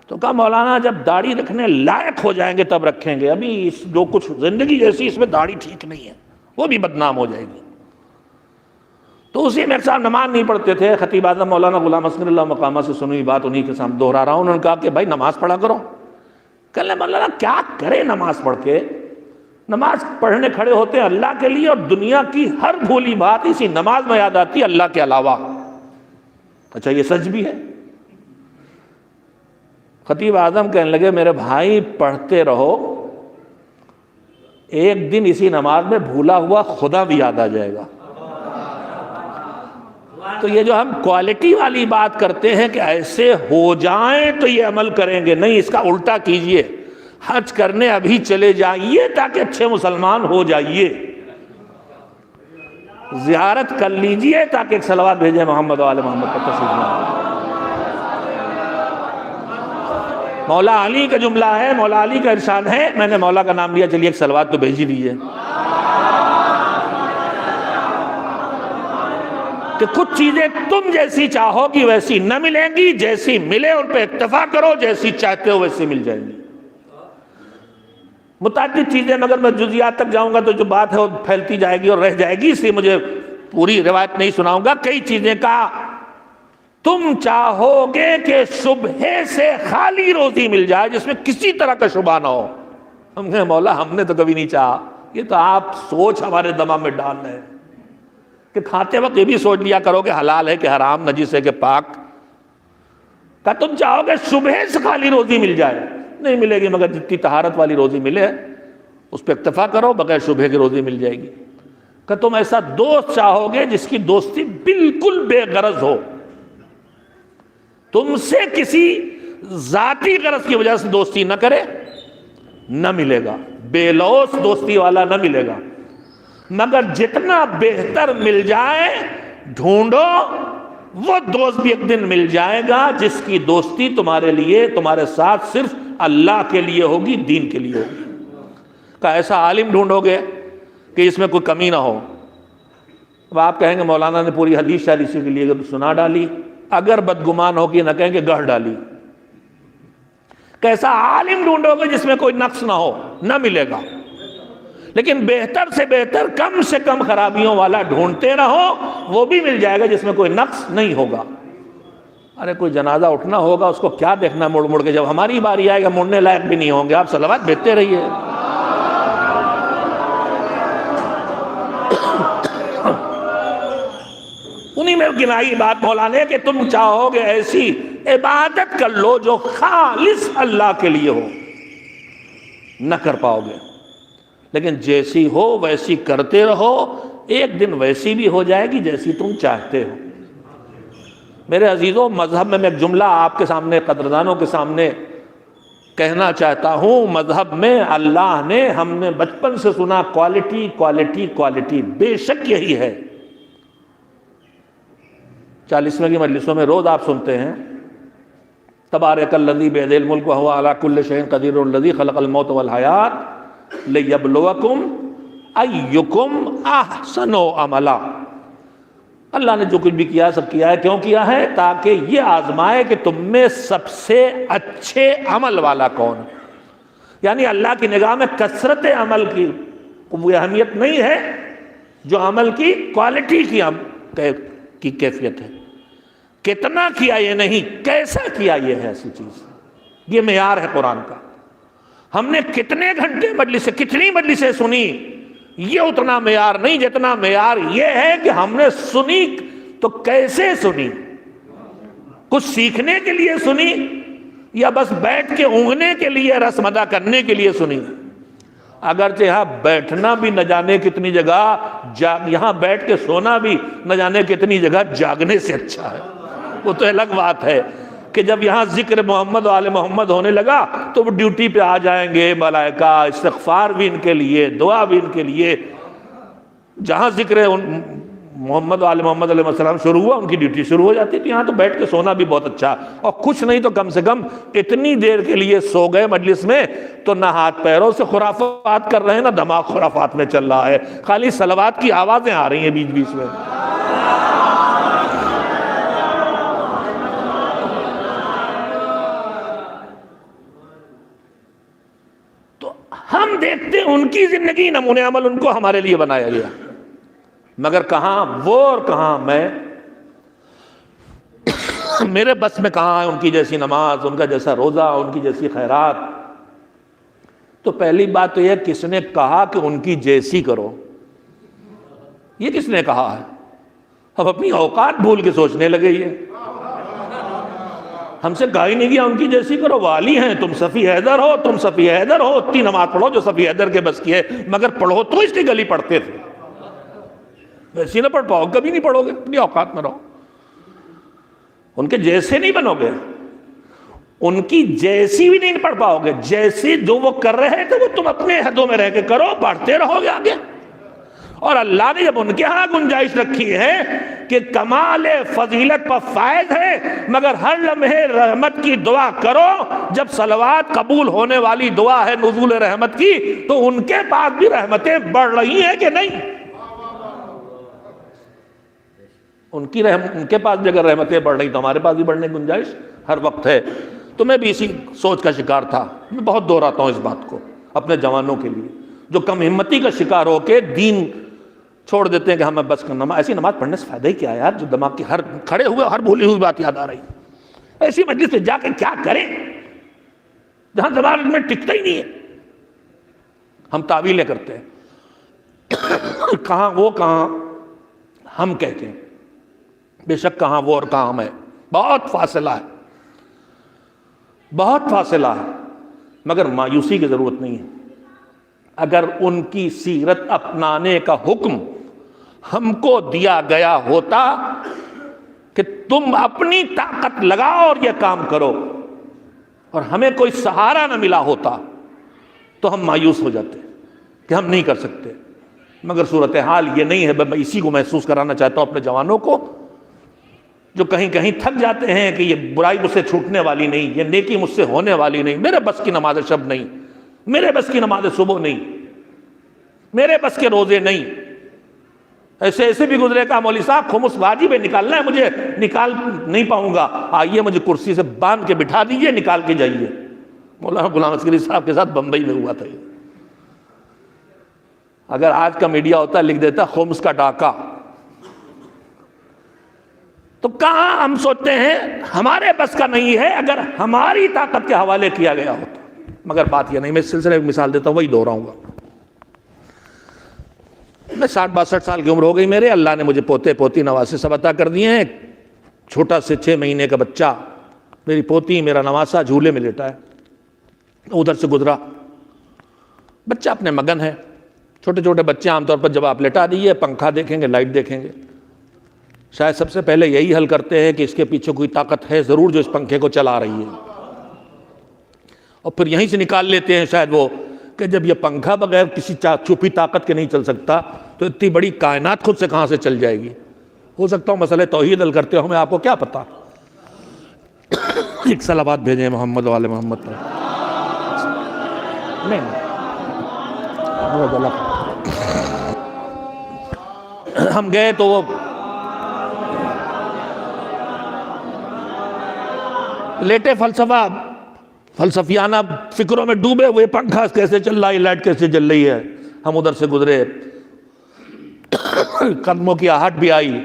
تو کہا مولانا جب داڑھی رکھنے لائق ہو جائیں گے تب رکھیں گے، ابھی جو کچھ زندگی جیسی اس میں داڑھی ٹھیک نہیں ہے، وہ بھی بدنام ہو جائے گی. تو اسی میں اکثر نماز نہیں پڑھتے تھے. خطیب اعظم مولانا غلام حسن اللہ مقامہ سے سنی ہوئی بات انہی کے سامنے دہرا رہا ہوں. انہوں نے کہا کہ بھائی نماز پڑھا کرو. کہنے لگے مولانا کیا کرے نماز پڑھ کے؟ نماز پڑھنے کھڑے ہوتے ہیں اللہ کے لیے، اور دنیا کی ہر بھولی بات اسی نماز میں یاد آتی ہے اللہ کے علاوہ. اچھا یہ سچ بھی ہے؟ خطیب اعظم کہنے لگے میرے بھائی پڑھتے رہو، ایک دن اسی نماز میں بھولا ہوا خدا بھی یاد آ جائے گا. تو یہ جو ہم کوالٹی والی بات کرتے ہیں کہ ایسے ہو جائیں تو یہ عمل کریں گے، نہیں، اس کا الٹا کیجئے. حج کرنے ابھی چلے جائیے تاکہ اچھے مسلمان ہو جائیے. زیارت کر لیجئے تاکہ ایک صلوات بھیجے محمد و آل محمد پر تشریف لائیں. مولا علی کا جملہ ہے، مولا علی کا ارشاد ہے. میں نے مولا کا نام لیا، چلیے ایک صلوات تو بھیج ہی دیجیے. کہ کچھ چیزیں تم جیسی چاہو گی ویسی نہ ملیں گی، جیسی ملے ان پہ اکتفا کرو، جیسی چاہتے ہو ویسی مل جائیں گی. متعدد چیزیں، مگر میں جزیات تک جاؤں گا تو جو بات ہے وہ پھیلتی جائے گی اور رہ جائے گی، اس لیے مجھے پوری روایت نہیں سناؤں گا. کئی چیزیں کا تم چاہو گے کہ شبہ سے خالی روزی مل جائے جس میں کسی طرح کا شبہ نہ ہو. ہم کہیں مولا ہم نے تو کبھی نہیں چاہا. یہ تو آپ سوچ ہمارے دماغ میں ڈال رہے ہیں کہ کھاتے وقت یہ بھی سوچ لیا کرو کہ حلال ہے کہ حرام، نجس ہے کہ پاک. کہ تم چاہو گے شبہ سے خالی روزی مل جائے، نہیں ملے گی، مگر جتنی طہارت والی روزی ملے اس پہ اکتفا کرو، بغیر شبہ کی روزی مل جائے گی. کہ تم ایسا دوست چاہو گے جس کی دوستی بالکل بے غرض ہو، تم سے کسی ذاتی غرض کی وجہ سے دوستی نہ کرے، نہ ملے گا. بے لوث دوستی والا نہ ملے گا. مگر جتنا بہتر مل جائے ڈھونڈو وہ دوست بھی ایک دن مل جائے گا جس کی دوستی تمہارے لیے، تمہارے ساتھ صرف اللہ کے لیے ہوگی، دین کے لیے ہوگی۔ کہ ایسا عالم ڈھونڈو گے کہ اس میں کوئی کمی نہ ہو۔ اب آپ کہیں گے مولانا نے پوری حدیث شریف کے لیے سنا ڈالی، اگر بدگمان ہوگی نہ کہیں گے گڑھ ڈالی۔ کیسا عالم ڈھونڈو گے جس میں کوئی نقص نہ ہو، نہ ملے گا۔ لیکن بہتر سے بہتر، کم سے کم خرابیوں والا ڈھونڈتے رہو، وہ بھی مل جائے گا جس میں کوئی نقص نہیں ہوگا۔ ارے کوئی جنازہ اٹھنا ہوگا، اس کو کیا دیکھنا مڑ مڑ کے، جب ہماری باری آئے گا مڑنے لائق بھی نہیں ہوں گے۔ آپ صلوات بھیجتے رہیے۔ انہی میں گنائی بات مولانا ہے کہ تم چاہو گے ایسی عبادت کر لو جو خالص اللہ کے لیے ہو، نہ کر پاؤ گے۔ لیکن جیسی ہو ویسی کرتے رہو، ایک دن ویسی بھی ہو جائے گی جیسی تم چاہتے ہو۔ میرے عزیزوں، مذہب میں ایک جملہ آپ کے سامنے، قدردانوں کے سامنے کہنا چاہتا ہوں۔ مذہب میں اللہ نے، ہم نے بچپن سے سنا، کوالٹی کوالٹی کوالٹی، بے شک یہی ہے۔ 40ویں کی مجلسوں میں روز آپ سنتے ہیں تبارک الذی بیدہ الملک وہو علی کل شیء قدیر الذی خلق الموت والحیات لیبلوکم ایکم احسن عملا۔ اللہ نے جو کچھ بھی کیا سب کیا ہے، کیوں کیا ہے؟ تاکہ یہ آزمائے کہ تم میں سب سے اچھے عمل والا کون ہے۔ یعنی اللہ کی نگاہ میں کثرت عمل کی وہ اہمیت نہیں ہے جو عمل کی کوالٹی کی کیفیت ہے۔ کتنا کیا یہ نہیں، کیسا کیا یہ ہے ایسی چیز، یہ معیار ہے قرآن کا۔ ہم نے کتنے گھنٹے مجلس سے، کتنی مجلسیں سنی، یہ اتنا معیار نہیں، جتنا معیار یہ ہے کہ ہم نے سنی تو کیسے سنی، کچھ سیکھنے کے لیے سنی یا بس بیٹھ کے اونگنے کے لیے، رسم ادا کرنے کے لیے سنی۔ اگرچہ یہاں بیٹھنا بھی نہ جانے کتنی جگہ، یہاں بیٹھ کے سونا بھی نہ جانے کتنی جگہ جاگنے سے اچھا ہے۔ وہ تو الگ بات ہے کہ جب یہاں ذکر محمد و آل محمد ہونے لگا تو وہ ڈیوٹی پہ آ جائیں گے ملائکہ، استغفار بھی ان کے لیے، دعا بھی ان کے لیے۔ جہاں ذکر محمد و آل محمد علیہ السلام شروع ہوا، ان کی ڈیوٹی شروع ہو جاتی تھی۔ یہاں تو بیٹھ کے سونا بھی بہت اچھا، اور کچھ نہیں تو کم سے کم اتنی دیر کے لیے سو گئے مجلس میں تو نہ ہاتھ پیروں سے خرافات کر رہے ہیں، نہ دماغ خرافات میں چل رہا ہے، خالی صلوات کی آوازیں آ رہی ہیں بیچ بیچ میں۔ ہم دیکھتے ہیں ان کی زندگی، نمونہ عمل ان کو ہمارے لیے بنایا گیا، مگر کہاں وہ اور کہاں میں، میرے بس میں کہاں ہے ان کی جیسی نماز، ان کا جیسا روزہ، ان کی جیسی خیرات۔ تو پہلی بات تو یہ، کس نے کہا کہ ان کی جیسی کرو؟ یہ کس نے کہا ہے؟ اب اپنی اوقات بھول کے سوچنے لگے۔ یہ ہم سے کہا ہی نہیں گیا ان کی جیسی کرو۔ والی ہیں تم، صفی حیدر ہو، تم صفی حیدر ہو، اتنی نماز پڑھو جو صفی حیدر کے بس کی ہے، مگر پڑھو تو اس کی گلی پڑھتے تھے، ویسی نہ پڑھ پاؤ، کبھی نہیں پڑھو گے، اپنی اوقات میں رہو۔ ان کے جیسے نہیں بنو گے، ان کی جیسی بھی نہیں پڑھ پاؤ گے۔ جیسی جو وہ کر رہے تھے وہ تم اپنے حدوں میں رہ کے کرو، پڑھتے رہو گے آگے۔ اور اللہ نے جب ان کے ہاں گنجائش رکھی ہے کہ کمال فضیلت پر فائز ہے، مگر ہر لمحے رحمت کی دعا کرو، جب صلوات قبول ہونے والی دعا ہے نزول رحمت کی، تو ان کے پاس بھی رحمتیں بڑھ رہی ہیں کہ نہیں؟ ان کے پاس بھی اگر رحمتیں بڑھ رہی تو ہمارے پاس بھی بڑھنے کی گنجائش ہر وقت ہے۔ تو میں بھی اسی سوچ کا شکار تھا۔ میں بہت دہراتا ہوں اس بات کو اپنے جوانوں کے لیے جو کم ہمتی کا شکار ہو کے دین چھوڑ دیتے ہیں کہ ہمیں بس نماز، ایسی نماز پڑھنے سے فائدہ ہی کیا یار، جو دماغ کی ہر کھڑے ہوئے ہر بھولی ہوئی بات یاد آ رہی۔ ایسی مجلس میں جا کے کیا کریں جہاں دماغ میں ٹکتا ہی نہیں ہے؟ ہم تعویلیں کرتے ہیں، کہاں وہ کہاں ہم کہتے ہیں۔ بے شک کہاں وہ اور کہاں میں، بہت فاصلہ ہے، بہت فاصلہ ہے، مگر مایوسی کی ضرورت نہیں ہے۔ اگر ان کی سیرت اپنانے کا حکم ہم کو دیا گیا ہوتا کہ تم اپنی طاقت لگاؤ اور یہ کام کرو، اور ہمیں کوئی سہارا نہ ملا ہوتا، تو ہم مایوس ہو جاتے کہ ہم نہیں کر سکتے۔ مگر صورتحال یہ نہیں ہے. میں اسی کو محسوس کرانا چاہتا ہوں اپنے جوانوں کو جو کہیں کہیں تھک جاتے ہیں کہ یہ برائی مجھ سے چھوٹنے والی نہیں, یہ نیکی مجھ سے ہونے والی نہیں, میرے بس کی نماز شب نہیں, میرے بس کی نماز صبح نہیں, میرے بس کے روزے نہیں. ایسے بھی گزرے کہا مولوی صاحب خمس واجب ہے, نکالنا ہے مجھے, نکال نہیں پاؤں گا, آئیے مجھے کرسی سے باندھ کے بٹھا دیجئے, نکال کے جائیے. مولانا غلام عسکری صاحب کے ساتھ بمبئی میں ہوا تھا یہ. اگر آج کا میڈیا ہوتا لکھ دیتا خمس کا ڈاکہ. تو کہاں ہم سوچتے ہیں ہمارے بس کا نہیں ہے اگر ہماری طاقت کے حوالے کیا گیا ہوتا. مگر بات یہ نہیں. میں اس سلسلے میں مثال دیتا ہوں, وہی دوہراؤں گا. میں 60-62 سال کی عمر ہو گئی میرے, اللہ نے مجھے پوتے پوتی نواسے سب عطا کر دیے ہیں. چھوٹا سے 6 مہینے کا بچہ, میری پوتی, میرا نواسا جھولے میں لیٹا ہے, ادھر سے گزرا. بچہ اپنے مگن ہے. چھوٹے چھوٹے بچے عام طور پر جب آپ لٹا دیئے پنکھا دیکھیں گے, لائٹ دیکھیں گے, شاید سب سے پہلے یہی حل کرتے ہیں کہ اس کے پیچھے کوئی طاقت ہے ضرور جو اس پنکھے کو چلا رہی ہے, اور پھر یہیں سے نکال لیتے ہیں شاید وہ کہ جب یہ پنکھا بغیر کسی چھپی طاقت کے نہیں چل سکتا تو اتنی بڑی کائنات خود سے کہاں سے چل جائے گی. ہو سکتا ہوں مسئلہ توحید حل کرتے ہو, ہمیں آپ کو کیا پتا. ایک صلوات بھیجیں محمد والے محمد پر. ہم گئے تو وہ لیٹے فلسفیانہ فکروں میں ڈوبے ہوئے, پنکھا کیسے چل رہا ہے, لائٹ کیسے جل رہی ہے. ہم ادھر سے گزرے, قدموں کی آہٹ بھی آئی,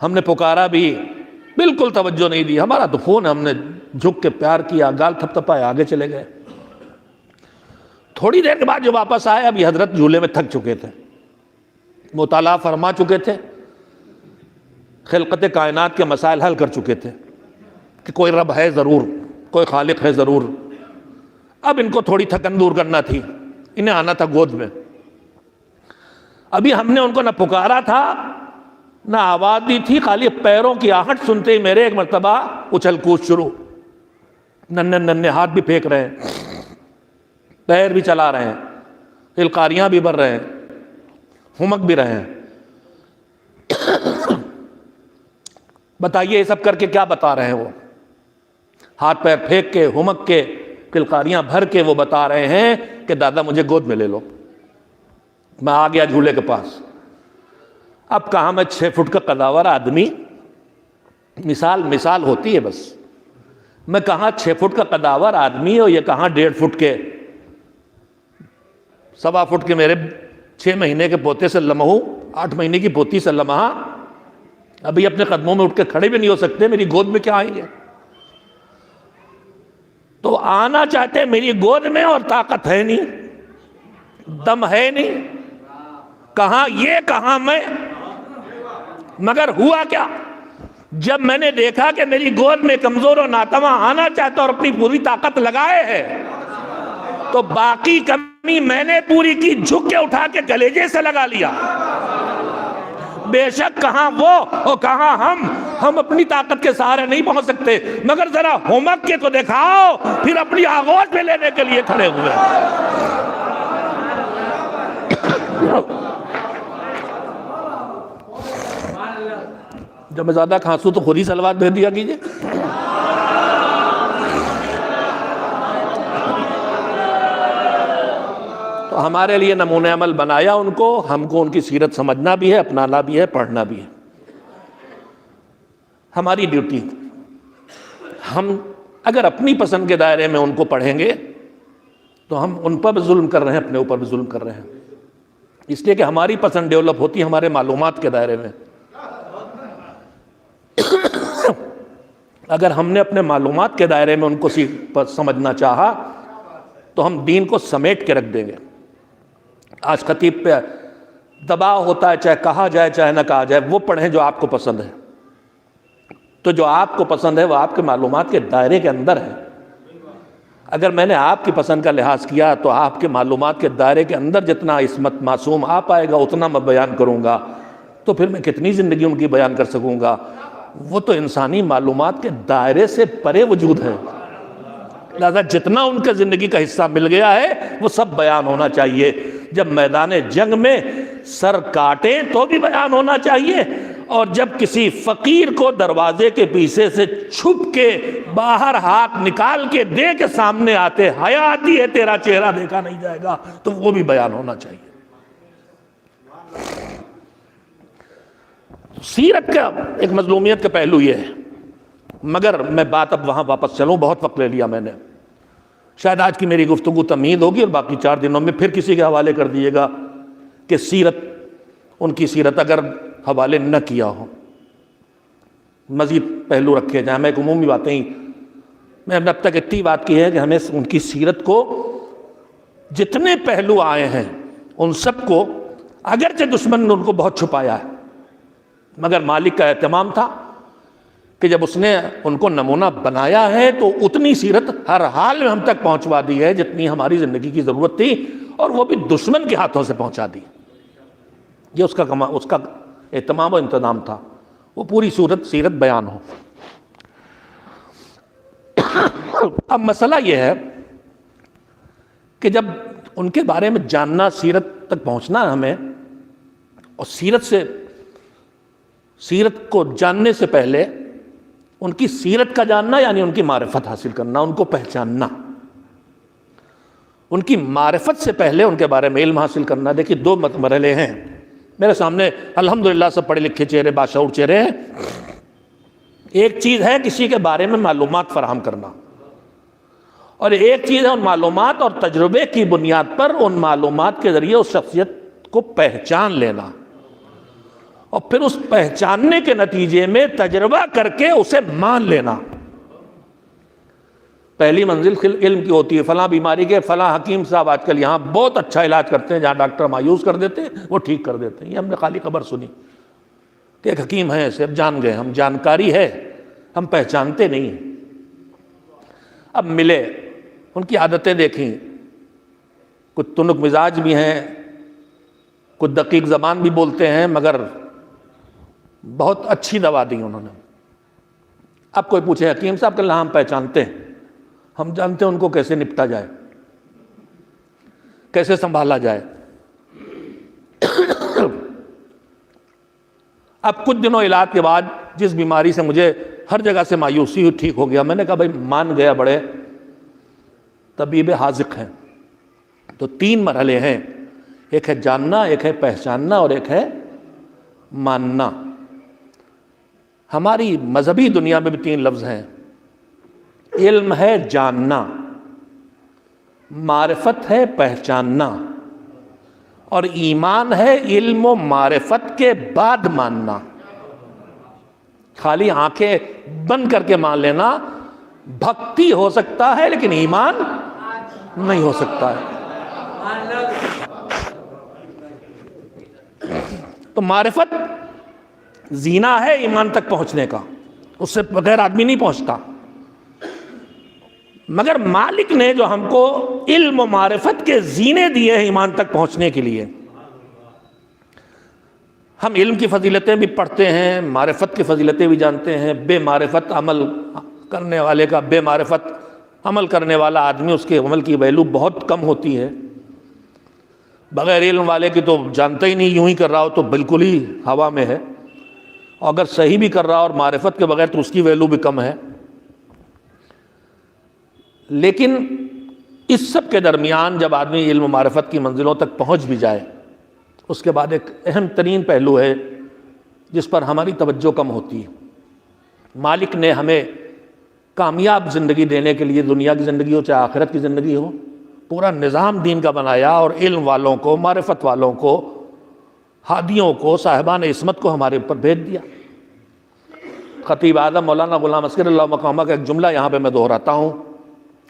ہم نے پکارا بھی, بالکل توجہ نہیں دی. ہمارا تو فون ہے, ہم نے جھک کے پیار کیا, گال تھپ تھپائے, آگے چلے گئے. تھوڑی دیر کے بعد جو واپس آئے, اب یہ حضرت جھولے میں تھک چکے تھے, مطالعہ فرما چکے تھے, خلقت کائنات کے مسائل حل کر چکے تھے کہ کوئی رب ہے ضرور, کوئی خالق ہے ضرور. اب ان کو تھوڑی تھکن دور کرنا تھی, انہیں آنا تھا گود میں. ابھی ہم نے ان کو نہ پکارا تھا نہ آواز دی تھی, خالی پیروں کی آہٹ سنتے ہی میرے ایک مرتبہ اچھل کود شروع. ننھے ننھے ہاتھ بھی پھینک رہے ہیں, پیر بھی چلا رہے ہیں, فلکاریاں بھی بھر رہے ہیں, ہمک بھی رہے ہیں. بتائیے یہ سب کر کے کیا بتا رہے ہیں وہ؟ ہاتھ پیر پھینک کے, ہمک کے, کلکاریاں بھر کے وہ بتا رہے ہیں کہ دادا مجھے گود میں لے لو. میں آ گیا جھولے کے پاس. اب کہاں میں 6 فٹ کا قداور آدمی, مثال ہوتی ہے بس, میں کہاں 6 فٹ کا قداور آدمی اور یہ کہاں 1.5 فٹ کے 1.25 فٹ کے میرے 6 مہینے کے پوتے سے لمحو, 8 مہینے کی پوتی سے لمحا. ابھی اپنے قدموں میں اٹھ کے کھڑے بھی نہیں ہو سکتے, میری گود میں کیا آئیں گے؟ تو آنا چاہتے میری گود میں اور طاقت ہے نہیں, دم ہے نہیں, کہاں یہ کہاں میں. مگر ہوا کیا, جب میں نے دیکھا کہ میری گود میں کمزور و ناتواں آنا چاہتا اور اپنی پوری طاقت لگائے ہے, تو باقی کمی میں نے پوری کی, جھک کے اٹھا کے کلیجے سے لگا لیا. بے شک کہاں وہ اور کہاں ہم اپنی طاقت کے سہارے نہیں پہنچ سکتے, مگر ذرا ہمک کے تو دکھاؤ, پھر اپنی آغوش میں لینے کے لیے کھڑے ہوئے. جب میں زیادہ کھانسوں تو خود ہی صلوات بھیج دیا کیجئے. تو ہمارے لیے نمونہ عمل بنایا ان کو, ہم کو ان کی سیرت سمجھنا بھی ہے, اپنانا بھی ہے, پڑھنا بھی ہے. ہماری ڈیوٹی, ہم اگر اپنی پسند کے دائرے میں ان کو پڑھیں گے تو ہم ان پر بھی ظلم کر رہے ہیں, اپنے اوپر بھی ظلم کر رہے ہیں. اس لیے کہ ہماری پسند ڈیولپ ہوتی ہے ہمارے معلومات کے دائرے میں. اگر ہم نے اپنے معلومات کے دائرے میں ان کو سمجھنا چاہا تو ہم دین کو سمیٹ کے رکھ دیں گے. آج خطیب پہ دباؤ ہوتا ہے, چاہے کہا جائے چاہے نہ کہا جائے, وہ پڑھیں جو آپ کو پسند ہے. تو جو آپ کو پسند ہے وہ آپ کے معلومات کے دائرے کے اندر ہے. اگر میں نے آپ کی پسند کا لحاظ کیا تو آپ کے معلومات کے دائرے کے اندر جتنا عصمت معصوم آ پائے گا اتنا میں بیان کروں گا, تو پھر میں کتنی زندگی ان کی بیان کر سکوں گا. وہ تو انسانی معلومات کے دائرے سے پرے وجود ہے, لہذا جتنا ان کے زندگی کا حصہ مل گیا ہے وہ سب بیان ہونا چاہیے. جب میدان جنگ میں سر کاٹیں تو بھی بیان ہونا چاہیے، اور جب کسی فقیر کو دروازے کے پیچھے سے چھپ کے باہر ہاتھ نکال کے دے کے سامنے آتے حیا آتی ہے تیرا چہرہ دیکھا نہیں جائے گا، تو وہ بھی بیان ہونا چاہیے۔ سیرت کا ایک مظلومیت کا پہلو یہ ہے، مگر میں بات اب وہاں واپس چلوں، بہت وقت لے لیا میں نے، شاید آج کی میری گفتگو تمہید ہوگی اور باقی 4 دنوں میں پھر کسی کے حوالے کر دیے گا کہ سیرت، ان کی سیرت اگر حوالے نہ کیا ہو، مزید پہلو رکھے جائیں۔ میں ایک عمومی باتیں ہی، میں اب تک اتنی بات کی ہے کہ ہمیں ان کی سیرت کو جتنے پہلو آئے ہیں ان سب کو، اگرچہ دشمن نے ان کو بہت چھپایا ہے، مگر مالک کا اہتمام تھا کہ جب اس نے ان کو نمونہ بنایا ہے تو اتنی سیرت ہر حال میں ہم تک پہنچوا دی ہے جتنی ہماری زندگی کی ضرورت تھی، اور وہ بھی دشمن کے ہاتھوں سے پہنچا دی۔ یہ اس کا اہتمام و انتظام تھا، وہ پوری سیرت بیان ہو۔ اب مسئلہ یہ ہے کہ جب ان کے بارے میں جاننا، سیرت تک پہنچنا ہے ہمیں، اور سیرت کو جاننے سے پہلے ان کی سیرت کا جاننا یعنی ان کی معرفت حاصل کرنا، ان کو پہچاننا، ان کی معرفت سے پہلے ان کے بارے میں علم حاصل کرنا۔ دیکھیے 2 مرحلے ہیں میرے سامنے، الحمدللہ سب پڑھے لکھے چہرے، باشعور چہرے ہیں۔ ایک چیز ہے کسی کے بارے میں معلومات فراہم کرنا، اور ایک چیز ہے ان معلومات اور تجربے کی بنیاد پر ان معلومات کے ذریعے اس شخصیت کو پہچان لینا، اور پھر اس پہچاننے کے نتیجے میں تجربہ کر کے اسے مان لینا۔ پہلی منزل علم کی ہوتی ہے، فلاں بیماری کے فلاں حکیم صاحب آج کل یہاں بہت اچھا علاج کرتے ہیں، جہاں ڈاکٹر مایوس کر دیتے ہیں وہ ٹھیک کر دیتے ہیں۔ یہ ہم نے خالی خبر سنی کہ ایک حکیم ہے، ایسے اب جان گئے ہم، جانکاری ہے، ہم پہچانتے نہیں ہیں۔ اب ملے، ان کی عادتیں دیکھیں، کچھ تنک مزاج بھی ہیں، کچھ دقیق زبان بھی بولتے ہیں، مگر بہت اچھی دوا دی انہوں نے۔ اب کوئی پوچھے حکیم صاحب کہ ہم پہچانتے ہیں، ہم جانتے ہیں ان کو کیسے نپٹا جائے، کیسے سنبھالا جائے۔ اب کچھ دنوں علاج کے بعد جس بیماری سے مجھے ہر جگہ سے مایوسی ہوئی ٹھیک ہو گیا، میں نے کہا بھائی مان گیا، بڑے طبیب حاذق ہیں۔ تو 3 مرحلے ہیں، ایک ہے جاننا، ایک ہے پہچاننا، اور ایک ہے ماننا۔ ہماری مذہبی دنیا میں بھی 3 لفظ ہیں، علم ہے جاننا، معرفت ہے پہچاننا، اور ایمان ہے علم و معرفت کے بعد ماننا۔ خالی آنکھیں بند کر کے مان لینا بھکتی ہو سکتا ہے لیکن ایمان نہیں ہو سکتا ہے۔ تو معرفت زینہ ہے ایمان تک پہنچنے کا، اس سے بغیر آدمی نہیں پہنچتا۔ مگر مالک نے جو ہم کو علم و معرفت کے زینے دیے ہیں ایمان تک پہنچنے کے لیے، ہم علم کی فضیلتیں بھی پڑھتے ہیں، معرفت کی فضیلتیں بھی جانتے ہیں۔ بے معرفت عمل کرنے والے کا، بے معرفت عمل کرنے والا آدمی، اس کے عمل کی ویلو بہت کم ہوتی ہے۔ بغیر علم والے کی تو جانتا ہی نہیں، یوں ہی کر رہا ہو تو بالکل ہی ہوا میں ہے، اور اگر صحیح بھی کر رہا اور معرفت کے بغیر تو اس کی ویلو بھی کم ہے۔ لیکن اس سب کے درمیان جب آدمی علم و معرفت کی منزلوں تک پہنچ بھی جائے، اس کے بعد ایک اہم ترین پہلو ہے جس پر ہماری توجہ کم ہوتی ہے۔ مالک نے ہمیں کامیاب زندگی دینے کے لیے، دنیا کی زندگی ہو چاہے آخرت کی زندگی ہو، پورا نظام دین کا بنایا، اور علم والوں کو، معرفت والوں کو، ہادیوں کو، صاحبان عصمت کو ہمارے اوپر بھیج دیا۔ خطیب اعظم مولانا غلام اصغر اللہ مقامہ کا ایک جملہ یہاں پہ میں دہراتا ہوں،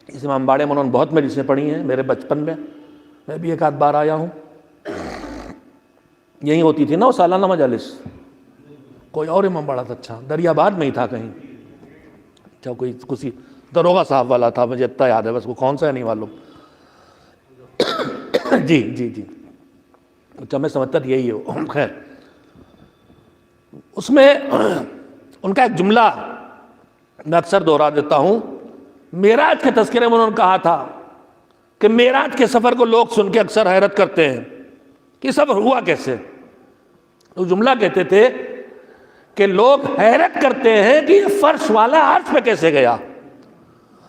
اس امام باڑے میں انہوں نے بہت مجلسیں پڑھی ہیں میرے بچپن میں بھی 1 آدھ بار آیا ہوں۔ یہی ہوتی تھی نا وہ سالانہ مجالس، کوئی اور امام باڑا تھا، اچھا دریا آباد میں ہی تھا کہیں، اچھا کوئی کسی دروغہ صاحب والا تھا، مجھے اتنا یاد ہے بس، وہ کون سا ہے نہیں معلوم۔ جی جی جی، اچھا میں سمجھتا تھا یہی ہو، خیر۔ اس میں ان کا ایک جملہ میں اکثر دہرا دیتا ہوں، معراج کے تذکرے میں انہوں نے کہا تھا کہ معراج کے سفر کو لوگ سن کے اکثر حیرت کرتے ہیں کہ سب ہوا کیسے؟ تو جملہ کہتے تھے کہ لوگ حیرت کرتے ہیں کہ یہ فرش والا عرش پہ کیسے گیا،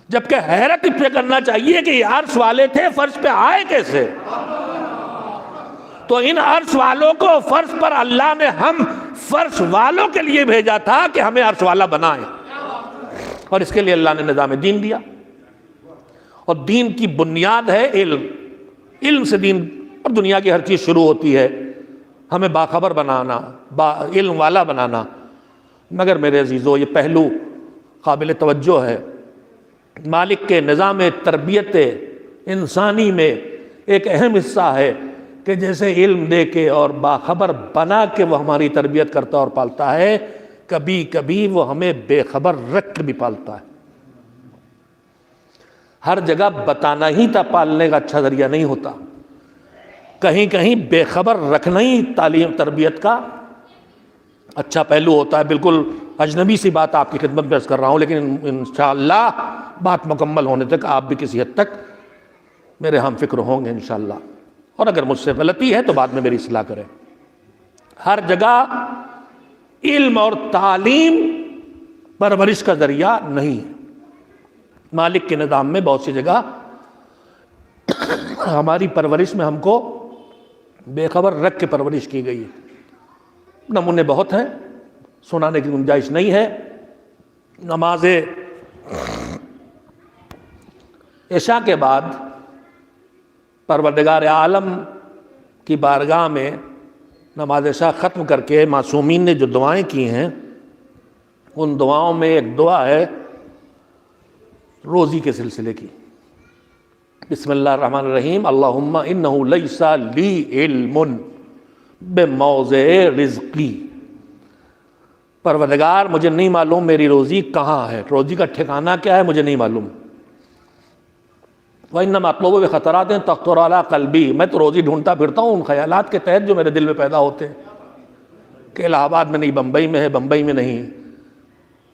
جبکہ حیرت اس پہ کرنا چاہیے کہ یہ عرش والے تھے، فرش پہ آئے کیسے؟ تو ان عرش والوں کو فرش پر اللہ نے ہم فرش والوں کے لیے بھیجا تھا کہ ہمیں عرش والا بنائے، اور اس کے لیے اللہ نے نظام دین دیا. اور دین کی بنیاد ہے علم. علم سے دین اور دنیا کی ہر چیز شروع ہوتی ہے. ہمیں باخبر بنانا، علم والا بنانا. مگر میرے عزیزو، یہ پہلو قابل توجہ ہے. مالک کے نظام تربیت انسانی میں ایک اہم حصہ ہے کہ جیسے علم دے کے اور باخبر بنا کے وہ ہماری تربیت کرتا اور پالتا ہے، کبھی کبھی وہ ہمیں بے خبر رکھ کے بھی پالتا ہے. ہر جگہ بتانا ہی تا پالنے کا اچھا ذریعہ نہیں ہوتا. کہیں کہیں بے خبر رکھنا ہی تعلیم تربیت کا اچھا پہلو ہوتا ہے. بالکل اجنبی سی بات آپ کی خدمت میں عرض کر رہا ہوں، لیکن انشاءاللہ بات مکمل ہونے تک آپ بھی کسی حد تک میرے ہم فکر ہوں گے انشاءاللہ. اور اگر مجھ سے غلطی ہے تو بعد میں میری اصلاح کریں. ہر جگہ علم اور تعلیم پرورش کا ذریعہ نہیں ہے. مالک کے نظام میں بہت سی جگہ ہماری پرورش میں ہم کو بے خبر رکھ کے پرورش کی گئی ہے. نمونے بہت ہیں، سنانے کی گنجائش نہیں ہے. نماز عشاء کے بعد پروردگار عالم کی بارگاہ میں نماز عشاء ختم کر کے معصومین نے جو دعائیں کی ہیں، ان دعاؤں میں ایک دعا ہے روزی کے سلسلے کی. بسم اللہ الرحمن الرحیم. اللہم انہ لیس لی علم بموضع رزقی. پروردگار مجھے نہیں معلوم میری روزی کہاں ہے، روزی کا ٹھکانہ کیا ہے مجھے نہیں معلوم. وَإِنَّمَا أَطْلُبُ بِخَطَرَاتٍ تَخْطُرُ عَلَىٰ قَلْبِي. میں تو روزی ڈھونڈتا پھرتا ہوں ان خیالات کے تحت جو میرے دل میں پیدا ہوتے ہیں کہ الہ آباد میں نہیں بمبئی میں ہے، بمبئی میں نہیں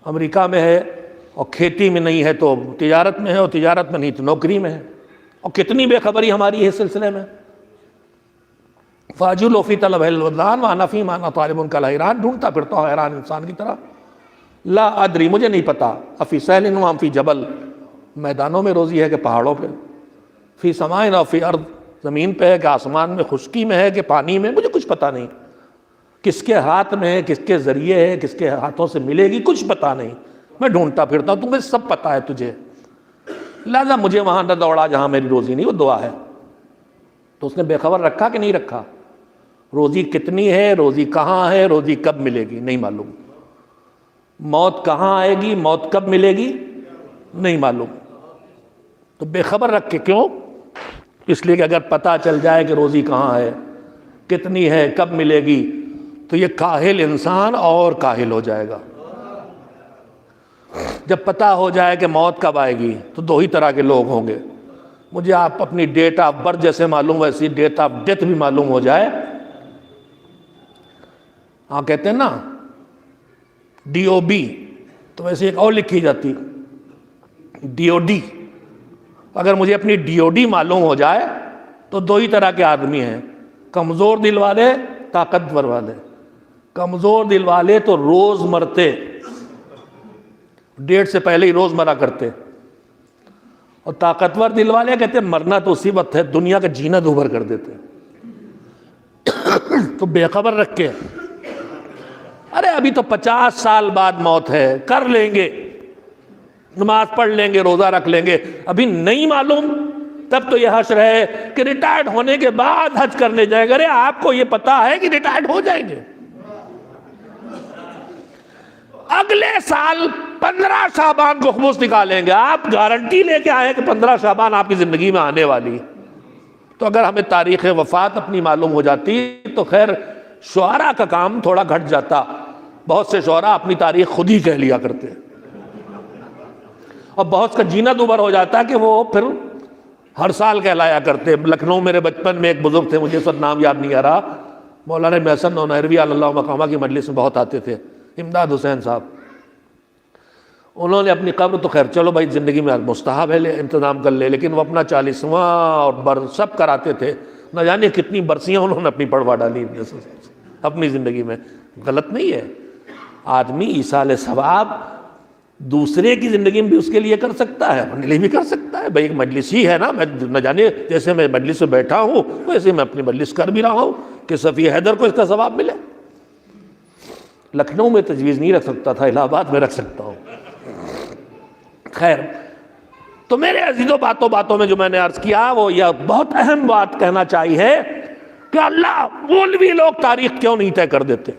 امریکہ میں ہے، اور کھیتی میں نہیں ہے تو تجارت میں ہے، اور تجارت میں نہیں تو نوکری میں ہے. اور کتنی بے خبری ہماری ہے اس سلسلے میں. فَأَجُولُ فِي طَلَبِ الْوَلْدَانِ وَأَنَا فِي مَا أَنَا طَالِبٌ كَالْحَيْرَانِ. ڈھونڈتا پھرتا ہوں حیران انسان کی طرح. لا ادری، مجھے نہیں پتا. افی سہل وام فی جبل، میدانوں میں روزی ہے کہ پہاڑوں پہ. فی سمائن اور فی ارض، زمین پہ ہے کہ آسمان میں، خشکی میں ہے کہ پانی میں، مجھے کچھ پتا نہیں. کس کے ہاتھ میں ہے، کس کے ذریعے ہے، کس کے ہاتھوں سے ملے گی، کچھ پتا نہیں. میں ڈھونڈتا پھرتا ہوں، تمہیں سب پتا ہے تجھے، لہذا مجھے وہاں نہ دوڑا جہاں میری روزی نہیں. وہ دعا ہے. تو اس نے بے خبر رکھا کہ نہیں رکھا؟ روزی کتنی ہے، روزی کہاں ہے، روزی کب ملے گی نہیں معلوم. موت کہاں آئے گی، موت کب ملے گی نہیں معلوم. تو بے خبر رکھ کے کیوں؟ اس لیے کہ اگر پتہ چل جائے کہ روزی کہاں ہے، کتنی ہے، کب ملے گی، تو یہ کاہل انسان اور کاہل ہو جائے گا. جب پتہ ہو جائے کہ موت کب آئے گی تو دو ہی طرح کے لوگ ہوں گے. مجھے آپ اپنی ڈیٹ آف برتھ جیسے معلوم ویسی ڈیٹ آف ڈیتھ بھی معلوم ہو جائے. ہاں کہتے ہیں نا DOB، تو ویسے ایک اور لکھی جاتی DOD. اگر مجھے اپنی DOD معلوم ہو جائے تو دو ہی طرح کے آدمی ہیں، کمزور دل والے، طاقتور والے. کمزور دل والے تو روز مرتے، ڈیٹ سے پہلے ہی روز مرا کرتے. اور طاقتور دل والے کہتے ہیں مرنا تو اسی وقت ہے، دنیا کا جینا دوبھر کر دیتے. تو بے خبر رکھ کے ارے ابھی تو 50 سال بعد موت ہے، کر لیں گے، نماز پڑھ لیں گے، روزہ رکھ لیں گے، ابھی نہیں معلوم. تب تو یہ حشر ہے کہ ریٹائرڈ ہونے کے بعد حج کرنے جائیں گے. ارے آپ کو یہ پتا ہے کہ ریٹائرڈ ہو جائیں گے. اگلے سال 15 شعبان کو خمس نکالیں گے. آپ گارنٹی لے کے آئے کہ 15 شعبان آپ کی زندگی میں آنے والی. تو اگر ہمیں تاریخ وفات اپنی معلوم ہو جاتی تو خیر شعراء کا کام تھوڑا گھٹ جاتا. بہت سے شعراء اپنی تاریخ خود ہی کہہ لیا کرتے، اور بہت کا جینا دوبھر ہو جاتا کہ وہ پھر ہر سال کہلایا کرتے. لکھنؤ میرے بچپن میں ایک بزرگ تھے، مجھے اس وقت نام یاد نہیں آ رہا، مولانا محسن نونہروی اللہ مقامہ کی مجلس میں بہت آتے تھے، امداد حسین صاحب. انہوں نے اپنی قبر تو خیر چلو بھائی زندگی میں مستحب ہے انتظام کر لے، لیکن وہ اپنا 40واں اور بر سب کراتے تھے. نہ جانے کتنی برسیاں انہوں نے اپنی پڑوا ڈالی اپنی زندگی میں. غلط نہیں ہے. آدمی ایصال ثواب دوسرے کی زندگی میں بھی اس کے لیے کر سکتا ہے، اپنے لیے بھی کر سکتا ہے. بھائی ایک مجلس ہی ہے نا، میں نہ جانے جیسے میں مجلس میں بیٹھا ہوں ویسے میں اپنی مجلس کر بھی رہا ہوں کہ صفی حیدر کو اس کا ثواب ملے. لکھنؤ میں تجویز نہیں رکھ سکتا تھا، الہ آباد میں رکھ سکتا ہوں. خیر، تو میرے عزیزوں باتوں میں جو میں نے عرض کیا وہ یہ بہت اہم بات کہنا چاہیے کہ اللہ مولوی لوگ تاریخ کیوں نہیں طے کر دیتے.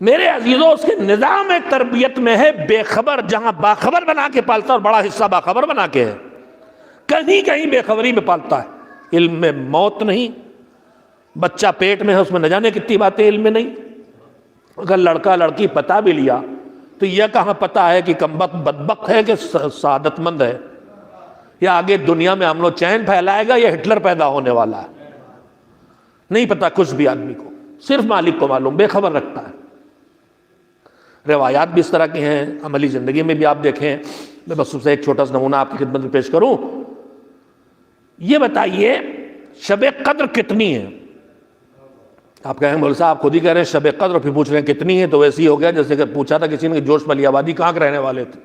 میرے عزیزوں اس کے نظام تربیت میں ہے بے خبر جہاں باخبر بنا کے پالتا اور بڑا حصہ باخبر بنا کے ہے. کہیں کہیں بے خبری میں پالتا ہے. علم میں موت نہیں، بچہ پیٹ میں ہے اس میں نہ جانے کتنی باتیں علم میں نہیں. اگر لڑکا لڑکی پتا بھی لیا تو یہ کہاں پتا ہے کہ کمبخت بدبخت ہے کہ سعادت مند ہے، یا آگے دنیا میں امن و چین پھیلائے گا یا ہٹلر پیدا ہونے والا ہے. نہیں پتا کچھ بھی آدمی کو، صرف مالک کو معلوم، بے خبر رکھتا ہے. روایات بھی اس طرح کی ہیں، عملی زندگی میں بھی آپ دیکھیں. میں بس اس سے ایک چھوٹا سا نمونہ آپ کی خدمت میں پیش کروں. یہ بتائیے شب قدر کتنی ہے؟ آپ کہیں مول صاحب خود ہی کہہ رہے ہیں شب قدر، پھر پوچھ رہے ہیں کتنی ہے. تو ویسے ہی ہو گیا جیسے کہ پوچھا تھا کسی نے کہ جوش ملی آبادی کہاں کے رہنے والے تھے،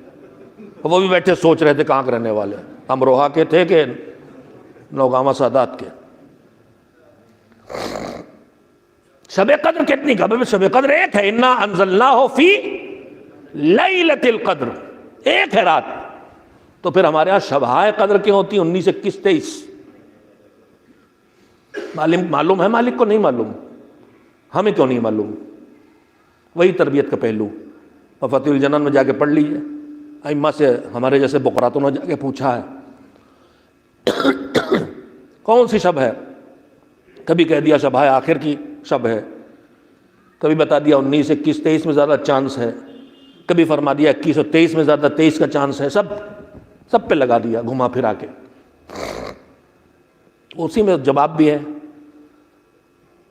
وہ بھی بیٹھے سوچ رہے تھے کہاں کے رہنے والے، امروہہ کے تھے کہ نوگاما سادات کے. شب قدر کتنی کا؟ شب قدر ایک ہے، انا انزلناہ فی لیلۃ القدر، ایک ہے رات. تو پھر ہمارے ہاں شبہائے قدر کیوں ہوتی ہیں 19 21 23؟ معلوم ہے مالک کو؟ نہیں معلوم. ہمیں کیوں نہیں معلوم؟ وہی تربیت کا پہلو. اور فتح الجنان میں جا کے پڑھ لیجیے، ائمہ سے ہمارے جیسے بقراتوں نے جا کے پوچھا ہے کون سی شب ہے، کبھی کہہ دیا شب آخر کی شب ہے، کبھی بتا دیا 19 21 23 میں زیادہ چانس ہے، کبھی فرما دیا 21 اور 23 میں زیادہ 23 کا چانس ہے. سب پہ لگا دیا گھما پھرا کے. اسی میں جواب بھی ہے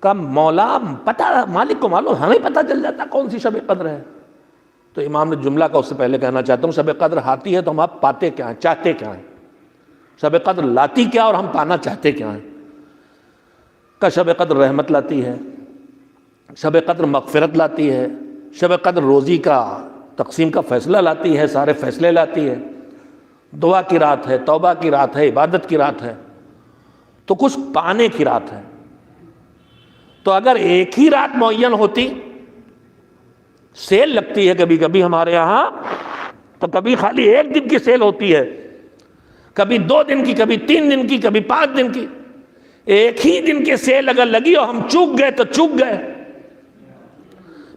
کہ مولا پتہ، مالک کو معلوم، ہمیں پتہ چل جاتا کون سی شب قدر ہے. تو امام نے جملہ کا اس سے پہلے کہنا چاہتا ہوں، شب قدر آتی ہے تو ہم آپ پاتے کیا ہیں، چاہتے کیا ہیں؟ شب قدر لاتی کیا اور ہم پانا چاہتے کیا ہیں؟ کہ شب قدر رحمت لاتی ہے، شب قدر مغفرت لاتی ہے، شب قدر روزی کا تقسیم کا فیصلہ لاتی ہے، سارے فیصلے لاتی ہے، دعا کی رات ہے، توبہ کی رات ہے، عبادت کی رات ہے، تو کچھ پانے کی رات ہے. تو اگر ایک ہی رات معین ہوتی، سیل لگتی ہے کبھی کبھی ہمارے یہاں، تو کبھی خالی ایک دن کی سیل ہوتی ہے، کبھی 2 دن کی، کبھی 3 دن کی، کبھی 5 دن کی. ایک ہی دن کی سیل اگر لگی اور ہم چوک گئے تو چوک گئے،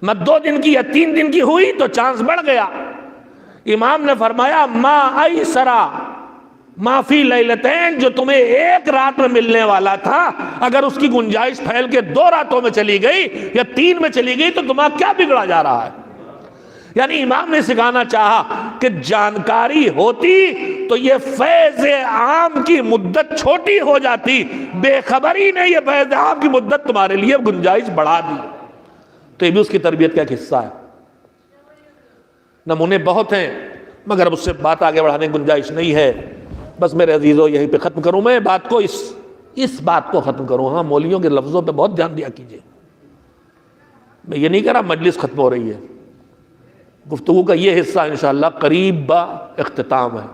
میں 2 دن کی یا 3 دن کی ہوئی تو چانس بڑھ گیا. امام نے فرمایا ما ایسرا ما فی لیلتین، جو تمہیں ایک رات میں ملنے والا تھا اگر اس کی گنجائش پھیل کے 2 راتوں میں چلی گئی یا 3 میں چلی گئی تو تمہارا کیا بگڑا جا رہا ہے؟ یعنی امام نے سکھانا چاہا کہ جانکاری ہوتی تو یہ فیض عام کی مدت چھوٹی ہو جاتی، بے خبری نے یہ فیض عام کی مدت تمہارے لیے گنجائش بڑھا دی. تو یہ بھی اس کی تربیت کا ایک حصہ ہے. نمونے بہت ہیں مگر اب اس سے بات آگے بڑھانے کی گنجائش نہیں ہے. بس میرے عزیزوں یہیں پہ ختم کروں میں بات کو، اس بات کو ختم کروں. ہاں مولویوں کے لفظوں پہ بہت دھیان دیا کیجیے. میں یہ نہیں کہہ رہا مجلس ختم ہو رہی ہے، گفتگو کا یہ حصہ انشاءاللہ قریب با اختتام ہے.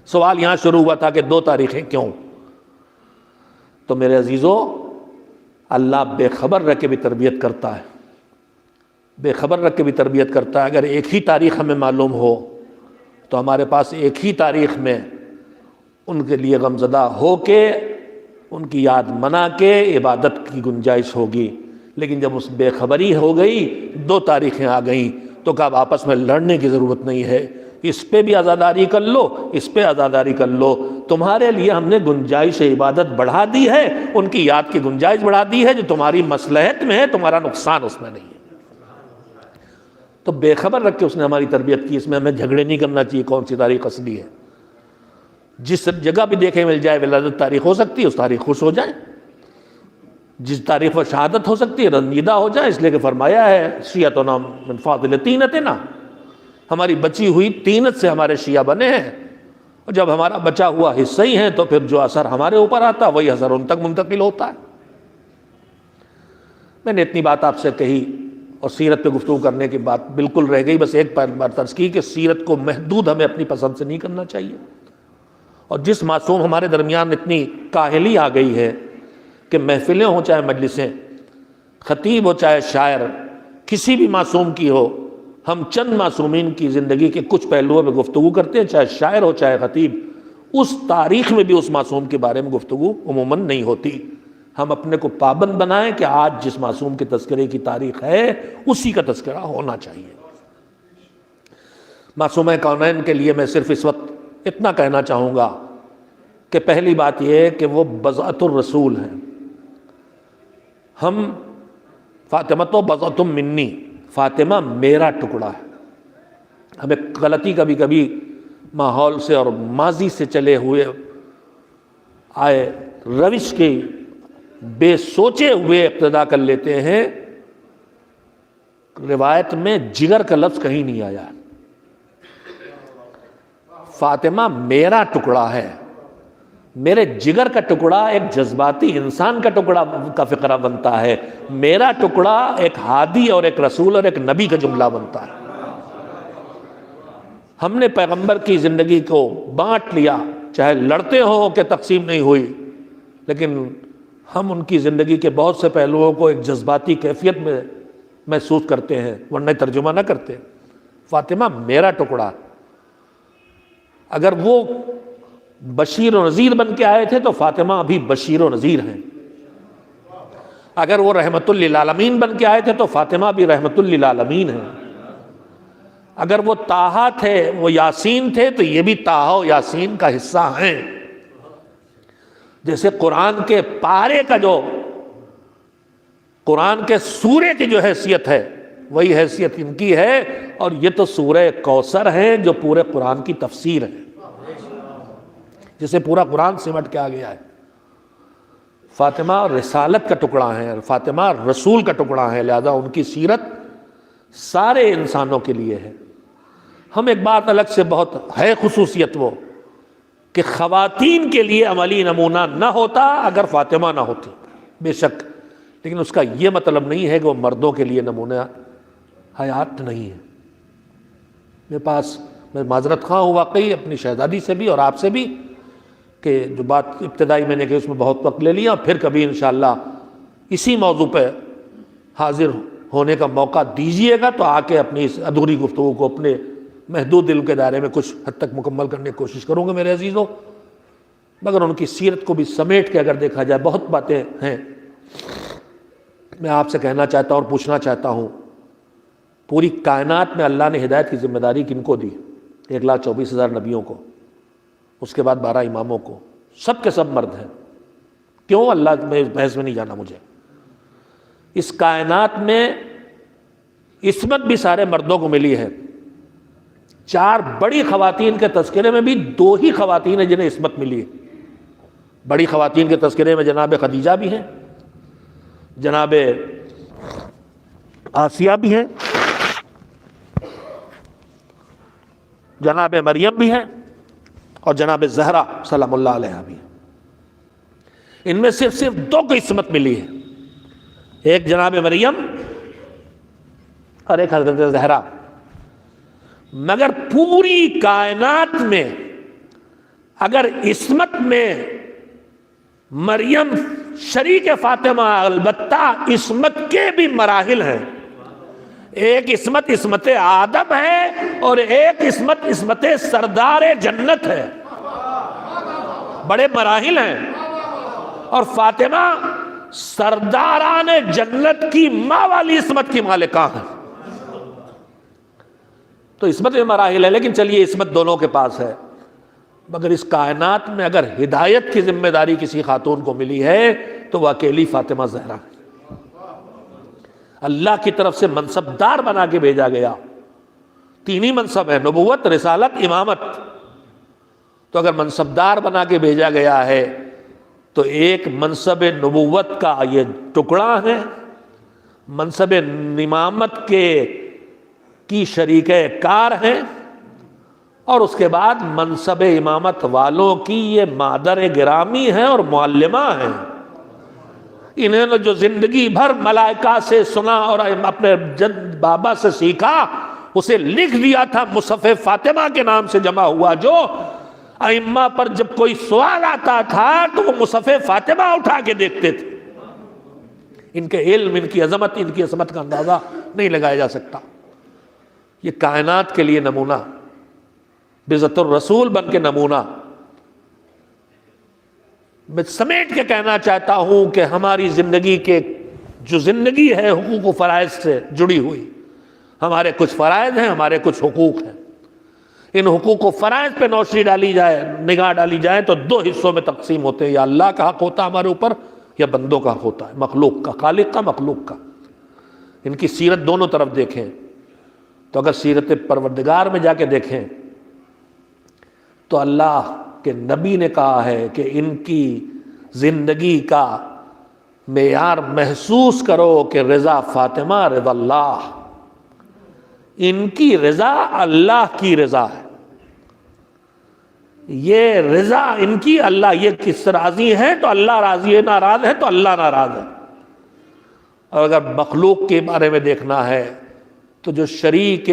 سوال یہاں شروع ہوا تھا کہ 2 تاریخیں کیوں؟ تو میرے عزیزوں اللہ بے خبر رہ کے بھی تربیت کرتا ہے، بے خبر رکھ کے بھی تربیت کرتا ہے. اگر ایک ہی تاریخ ہمیں معلوم ہو تو ہمارے پاس ایک ہی تاریخ میں ان کے لیے غمزدہ ہو کے ان کی یاد منا کے عبادت کی گنجائش ہوگی. لیکن جب اس بے خبری ہو گئی، 2 تاریخیں آ گئیں، تو کہ اب آپس میں لڑنے کی ضرورت نہیں ہے. اس پہ بھی عزاداری کر لو، اس پہ عزاداری کر لو. تمہارے لیے ہم نے گنجائش عبادت بڑھا دی ہے، ان کی یاد کی گنجائش بڑھا دی ہے جو تمہاری مصلحت میں ہے، تمہارا نقصان اس میں نہیں ہے. تو بے خبر رکھ کے اس نے ہماری تربیت کی. اس میں ہمیں جھگڑے نہیں کرنا چاہیے کون سی تاریخ اصلی ہے. جس جگہ بھی دیکھیں مل جائے ولادت تاریخ ہو سکتی ہے، اس تاریخ خوش ہو جائیں. جس تاریخ پر شہادت ہو سکتی ہے رنجیدہ ہو جائیں، اس لیے کہ فرمایا ہے شیعتنا من فاضل طینتنا، ہماری بچی ہوئی طینت سے ہمارے شیعہ بنے ہیں. اور جب ہمارا بچا ہوا حصہ ہی ہے تو پھر جو اثر ہمارے اوپر آتا وہی اثر ان تک منتقل ہوتا ہے۔ میں نے اتنی بات آپ سے کہی اور سیرت پہ گفتگو کرنے کی بات بالکل رہ گئی، بس ایک بار ترس کی کہ سیرت کو محدود ہمیں اپنی پسند سے نہیں کرنا چاہیے۔ اور جس معصوم ہمارے درمیان اتنی کاہلی آ گئی ہے کہ محفلیں ہوں چاہے مجلسیں، خطیب ہو چاہے شاعر، کسی بھی معصوم کی ہو، ہم چند معصومین کی زندگی کے کچھ پہلوؤں پہ گفتگو کرتے ہیں، چاہے شاعر ہو چاہے خطیب، اس تاریخ میں بھی اس معصوم کے بارے میں گفتگو عموماً نہیں ہوتی۔ ہم اپنے کو پابند بنائیں کہ آج جس معصوم کے تذکرے کی تاریخ ہے اسی کا تذکرہ ہونا چاہیے۔ معصومہ کونین کے لیے میں صرف اس وقت اتنا کہنا چاہوں گا کہ پہلی بات یہ ہے کہ وہ بضعۃ الرسول ہیں۔ ہم فاطمہ تو بضعۃ منی، فاطمہ میرا ٹکڑا ہے۔ ہمیں غلطی کبھی کبھی ماحول سے اور ماضی سے چلے ہوئے آئے روش کی بے سوچے ہوئے اقتدا کر لیتے ہیں۔ روایت میں جگر کا لفظ کہیں نہیں آیا۔ فاطمہ میرا ٹکڑا ہے، میرے جگر کا ٹکڑا ایک جذباتی انسان کا ٹکڑا کا فقرہ بنتا ہے، میرا ٹکڑا ایک ہادی اور ایک رسول اور ایک نبی کا جملہ بنتا ہے۔ ہم نے پیغمبر کی زندگی کو بانٹ لیا، چاہے لڑتے ہوں کہ تقسیم نہیں ہوئی، لیکن ہم ان کی زندگی کے بہت سے پہلوؤں کو ایک جذباتی کیفیت میں محسوس کرتے ہیں، ورنہ ترجمہ نہ کرتے۔ فاطمہ میرا ٹکڑا، اگر وہ بشیر و نذیر بن کے آئے تھے تو فاطمہ ابھی بشیر و نذیر ہیں۔ اگر وہ رحمت للعالمین بن کے آئے تھے تو فاطمہ بھی رحمت للعالمین ہیں۔ اگر وہ طٰہٰ تھے، وہ یاسین تھے، تو یہ بھی طٰہٰ و یاسین کا حصہ ہیں۔ جیسے قرآن کے پارے کا جو قرآن کے سورے کی جو حیثیت ہے وہی حیثیت ان کی ہے، اور یہ تو سورہ کوثر ہے جو پورے قرآن کی تفسیر ہے، جسے پورا قرآن سمٹ کے آ گیا ہے۔ فاطمہ رسالت کا ٹکڑا ہے، فاطمہ رسول کا ٹکڑا ہے، لہذا ان کی سیرت سارے انسانوں کے لیے ہے۔ ہم ایک بات الگ سے بہت ہے خصوصیت وہ کہ خواتین کے لیے عملی نمونہ نہ ہوتا اگر فاطمہ نہ ہوتی، بے شک، لیکن اس کا یہ مطلب نہیں ہے کہ وہ مردوں کے لیے نمونہ حیات نہیں ہے۔ میرے پاس، میں معذرت خواہ ہوں واقعی اپنی شہزادی سے بھی اور آپ سے بھی کہ جو بات ابتدائی میں نے کہی اس میں بہت وقت لے لیا، پھر کبھی انشاءاللہ اسی موضوع پہ حاضر ہونے کا موقع دیجیے گا تو آ کے اپنی اس ادھوری گفتگو کو اپنے محدود علم کے دائرے میں کچھ حد تک مکمل کرنے کی کوشش کروں گا میرے عزیزوں۔ مگر ان کی سیرت کو بھی سمیٹ کے اگر دیکھا جائے بہت باتیں ہیں۔ میں آپ سے کہنا چاہتا ہوں اور پوچھنا چاہتا ہوں، پوری کائنات میں اللہ نے ہدایت کی ذمہ داری کن کو دی؟ 1,24,000 نبیوں کو، اس کے بعد 12 اماموں کو، سب کے سب مرد ہیں۔ کیوں؟ اللہ میں اس بحث میں نہیں جانا مجھے۔ اس کائنات میں عصمت بھی سارے مردوں کو ملی ہے۔ 4 بڑی خواتین کے تذکرے میں بھی 2 ہی خواتین ہیں جنہیں عصمت ملی ہے۔ بڑی خواتین کے تذکرے میں جناب خدیجہ بھی ہیں، جناب آسیہ بھی ہیں، جناب مریم بھی ہیں، اور جناب زہرا سلام اللہ علیہا بھی ہیں۔ ان میں صرف 2 کو عصمت ملی ہے، ایک جناب مریم اور ایک حضرت زہرا۔ مگر پوری کائنات میں اگر عصمت میں مریم شریک فاطمہ، البتہ عصمت کے بھی مراحل ہیں۔ ایک عصمت آدم ہے اور ایک عصمت سردار جنت ہے، بڑے مراحل ہیں۔ اور فاطمہ سرداران جنت کی ماں والی عصمت کی مالکہ ہیں۔ تو عصمت میں مراحل ہے، لیکن چلیے عصمت دونوں کے پاس ہے۔ مگر اس کائنات میں اگر ہدایت کی ذمہ داری کسی خاتون کو ملی ہے تو وہ اکیلی فاطمہ زہرا ہے۔ اللہ کی طرف سے منصبدار بنا کے بھیجا گیا۔ 3 ہی منصب ہے، نبوت، رسالت، امامت۔ تو اگر منصبدار بنا کے بھیجا گیا ہے تو ایک منصب نبوت کا یہ ٹکڑا ہے، منصب امامت کی شریک کار ہیں، اور اس کے بعد منصب امامت والوں کی یہ مادر گرامی ہے اور معلمہ ہیں. انہوں نے جو زندگی بھر ملائکہ سے سنا اور اپنے جد بابا سے سیکھا اسے لکھ دیا تھا مصحف فاطمہ کے نام سے جمع ہوا. جو ائمہ پر جب کوئی سوال آتا تھا تو وہ مصحف فاطمہ اٹھا کے دیکھتے تھے. ان کے علم، ان کی عظمت، ان کی عظمت کا اندازہ نہیں لگایا جا سکتا. یہ کائنات کے لیے نمونہ، بعزت الرسول بن کے نمونہ. میں سمیٹ کے کہنا چاہتا ہوں کہ ہماری زندگی کے جو زندگی ہے حقوق و فرائض سے جڑی ہوئی، ہمارے کچھ فرائض ہیں، ہمارے کچھ حقوق ہیں. ان حقوق و فرائض پہ نوشری ڈالی جائے، نگاہ ڈالی جائے تو دو حصوں میں تقسیم ہوتے ہیں. یا اللہ کا حق ہوتا ہے ہمارے اوپر، یا بندوں کا حق ہوتا ہے، مخلوق کا، خالق کا، مخلوق کا. ان کی سیرت دونوں طرف دیکھیں تو اگر سیرت پروردگار میں جا کے دیکھیں تو اللہ کہ نبی نے کہا ہے کہ ان کی زندگی کا معیار محسوس کرو کہ رضا فاطمہ رضا اللہ. ان کی رضا اللہ کی رضا ہے. یہ رضا ان کی اللہ، یہ کس راضی ہے تو اللہ راضی ہے، ناراض ہے تو اللہ ناراض ہے. اور اگر مخلوق کے بارے میں دیکھنا ہے تو جو شریک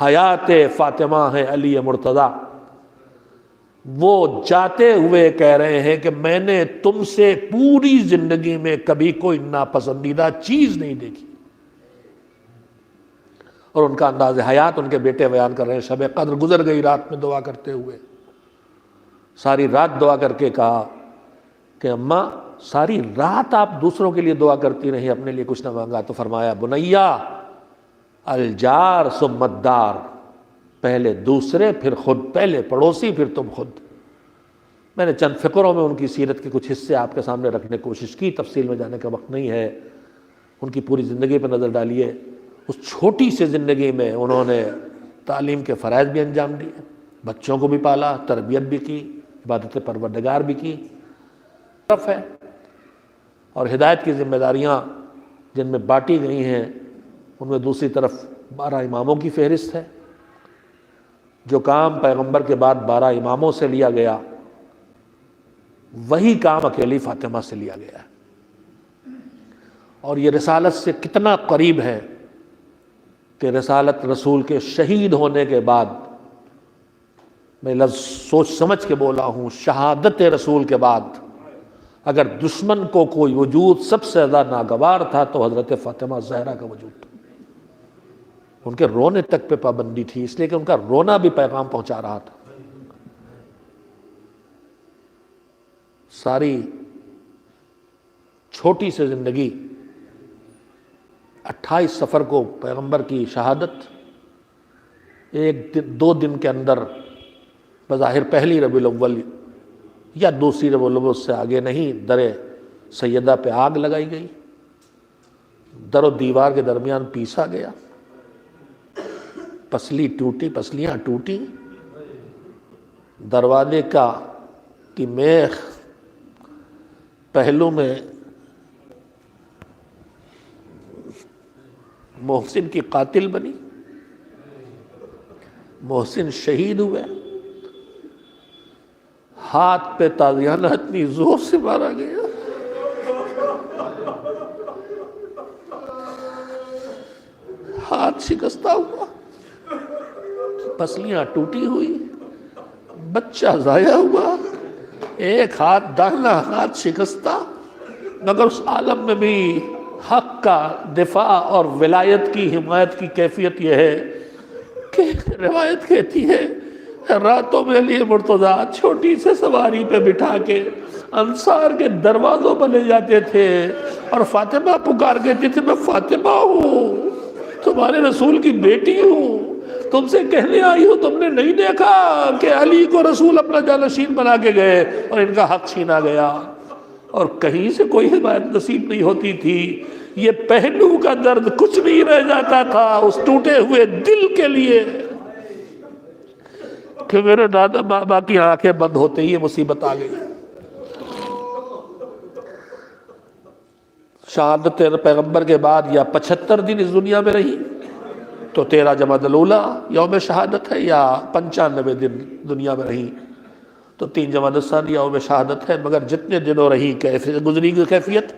حیات فاطمہ ہے علی مرتضیٰ، وہ جاتے ہوئے کہہ رہے ہیں کہ میں نے تم سے پوری زندگی میں کبھی کوئی ناپسندیدہ چیز نہیں دیکھی. اور ان کا انداز حیات ان کے بیٹے بیان کر رہے ہیں. شب قدر گزر گئی رات میں دعا کرتے ہوئے، ساری رات دعا کر کے کہا کہ اماں ساری رات آپ دوسروں کے لیے دعا کرتی رہی، اپنے لیے کچھ نہ مانگا. تو فرمایا بنیا الجار ثم الدار، پہلے دوسرے پھر خود، پہلے پڑوسی پھر تم خود. میں نے چند فقروں میں ان کی سیرت کے کچھ حصے آپ کے سامنے رکھنے کی کوشش کی، تفصیل میں جانے کا وقت نہیں ہے. ان کی پوری زندگی پر نظر ڈالیے. اس چھوٹی سی زندگی میں انہوں نے تعلیم کے فرائض بھی انجام دیے، بچوں کو بھی پالا، تربیت بھی کی، عبادت پروردگار بھی کی. طرف ہے اور ہدایت کی ذمہ داریاں جن میں بانٹی گئی ہیں ان میں دوسری طرف 12 اماموں کی فہرست ہے. جو کام پیغمبر کے بعد 12 اماموں سے لیا گیا وہی کام اکیلی فاطمہ سے لیا گیا ہے. اور یہ رسالت سے کتنا قریب ہے کہ رسالت رسول کے شہید ہونے کے بعد، میں لفظ سوچ سمجھ کے بولا ہوں، شہادت رسول کے بعد اگر دشمن کو کوئی وجود سب سے زیادہ ناگوار تھا تو حضرت فاطمہ زہرا کا وجود تھا. ان کے رونے تک پہ پابندی تھی، اس لیے کہ ان کا رونا بھی پیغام پہنچا رہا تھا. ساری چھوٹی سی زندگی، 28 صفر کو پیغمبر کی شہادت، 2 دن کے اندر بظاہر پہلی ربیع الاول یا دوسری ربیع الاول، اس سے آگے نہیں، در سیدہ پہ آگ لگائی گئی، در و دیوار کے درمیان پیسا گیا، پسلیاں ٹوٹی، دروازے کی میخ پہلو میں محسن کی قاتل بنی، محسن شہید ہوئے، ہاتھ پہ تازیانہ اتنی زور سے مارا گیا، ہاتھ شکستہ ہوا، پسلیاں ٹوٹی ہوئی، بچہ ضائع ہوا، ایک ہاتھ داہنا ہاتھ شکستہ. مگر اس عالم میں بھی حق کا دفاع اور ولایت کی حمایت کی کیفیت یہ ہے کہ روایت کہتی ہے راتوں میں علی مرتضیٰ چھوٹی سے سواری پہ بٹھا کے انصار کے دروازوں پر لے جاتے تھے اور فاطمہ پکار کہتی تھی میں فاطمہ ہوں، تمہارے رسول کی بیٹی ہوں، تم سے کہنے آئی ہوں، تم نے نہیں دیکھا کہ علی کو رسول اپنا جانشین بنا کے گئے اور ان کا حق چھینا گیا. اور کہیں سے کوئی حمایت نصیب نہیں ہوتی تھی. یہ پہلو کا درد کچھ نہیں رہ جاتا تھا اس ٹوٹے ہوئے دل کے لیے کہ میرے دادا بابا کی آنکھیں بند ہوتے ہی یہ مصیبت آ گئی. شہادت پیغمبر کے بعد یا 75 دن اس دنیا میں رہی تو 13 جمادی الاولیٰ یوم شہادت ہے یا 95 دن دنیا میں رہی تو 3 جمادی الثانی یوم شہادت ہے، مگر جتنے دنوں رہی گزری کی کیفیت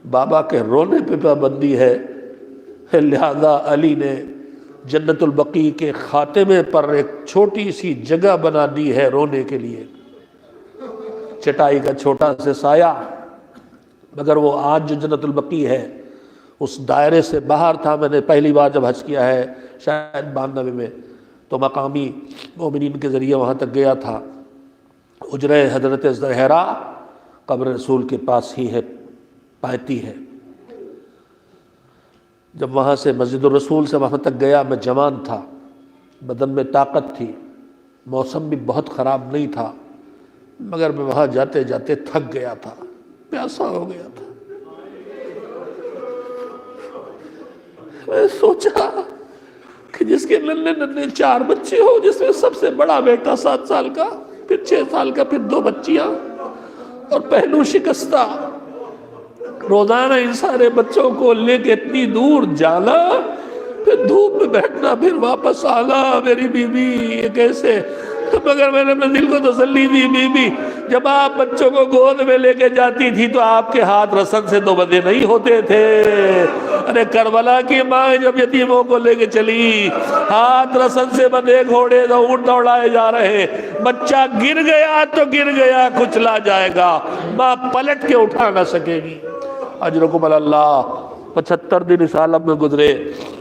بابا کے رونے پہ پابندی ہے، لہذا علی نے جنت البقیع کے خاتمے پر ایک چھوٹی سی جگہ بنا دی ہے رونے کے لیے، چٹائی کا چھوٹا سے سایہ، مگر وہ آج جو جنت البقیع ہے اس دائرے سے باہر تھا۔ میں نے پہلی بار جب حج کیا ہے شاید 92 میں تو مقامی مومنین کے ذریعے وہاں تک گیا تھا۔ حجرہ حضرت زہرا قبر رسول کے پاس ہی ہے، پاتی ہے۔ جب وہاں سے مسجد الرسول سے وہاں تک گیا میں جوان تھا، بدن میں طاقت تھی، موسم بھی بہت خراب نہیں تھا، مگر میں وہاں جاتے جاتے تھک گیا تھا، پیاسا ہو گیا تھا۔ میں سوچا کہ جس کے ننھے ننھے 4 بچے ہو، جس میں سب سے بڑا بیٹا 7 سال کا، پھر 6 سال کا، پھر 2 بچیاں اور پہلو شکستہ، روزانہ ان سارے بچوں کو لے کے اتنی دور جانا، پھر دھوپ میں بیٹھنا، پھر واپس آنا، میری بیوی یہ کیسے؟ مگر میں نے اپنے دل کو تسلی دی، بیوی جب آپ بچوں کو گود میں لے کے جاتی تھی تو آپ کے ہاتھ رسن سے تو بندھے نہیں ہوتے تھے۔ ارے کربلا کی ماں جب یتیموں کو لے کے چلی، ہاتھ رسن سے بندھے، گھوڑے اونٹ دوڑائے جا رہے، بچہ گر گیا تو گر گیا، کچلا جائے گا، ماں پلٹ کے اٹھا نہ سکے گی۔ اجرکم اللہ 75 دن اس عالم میں گزرے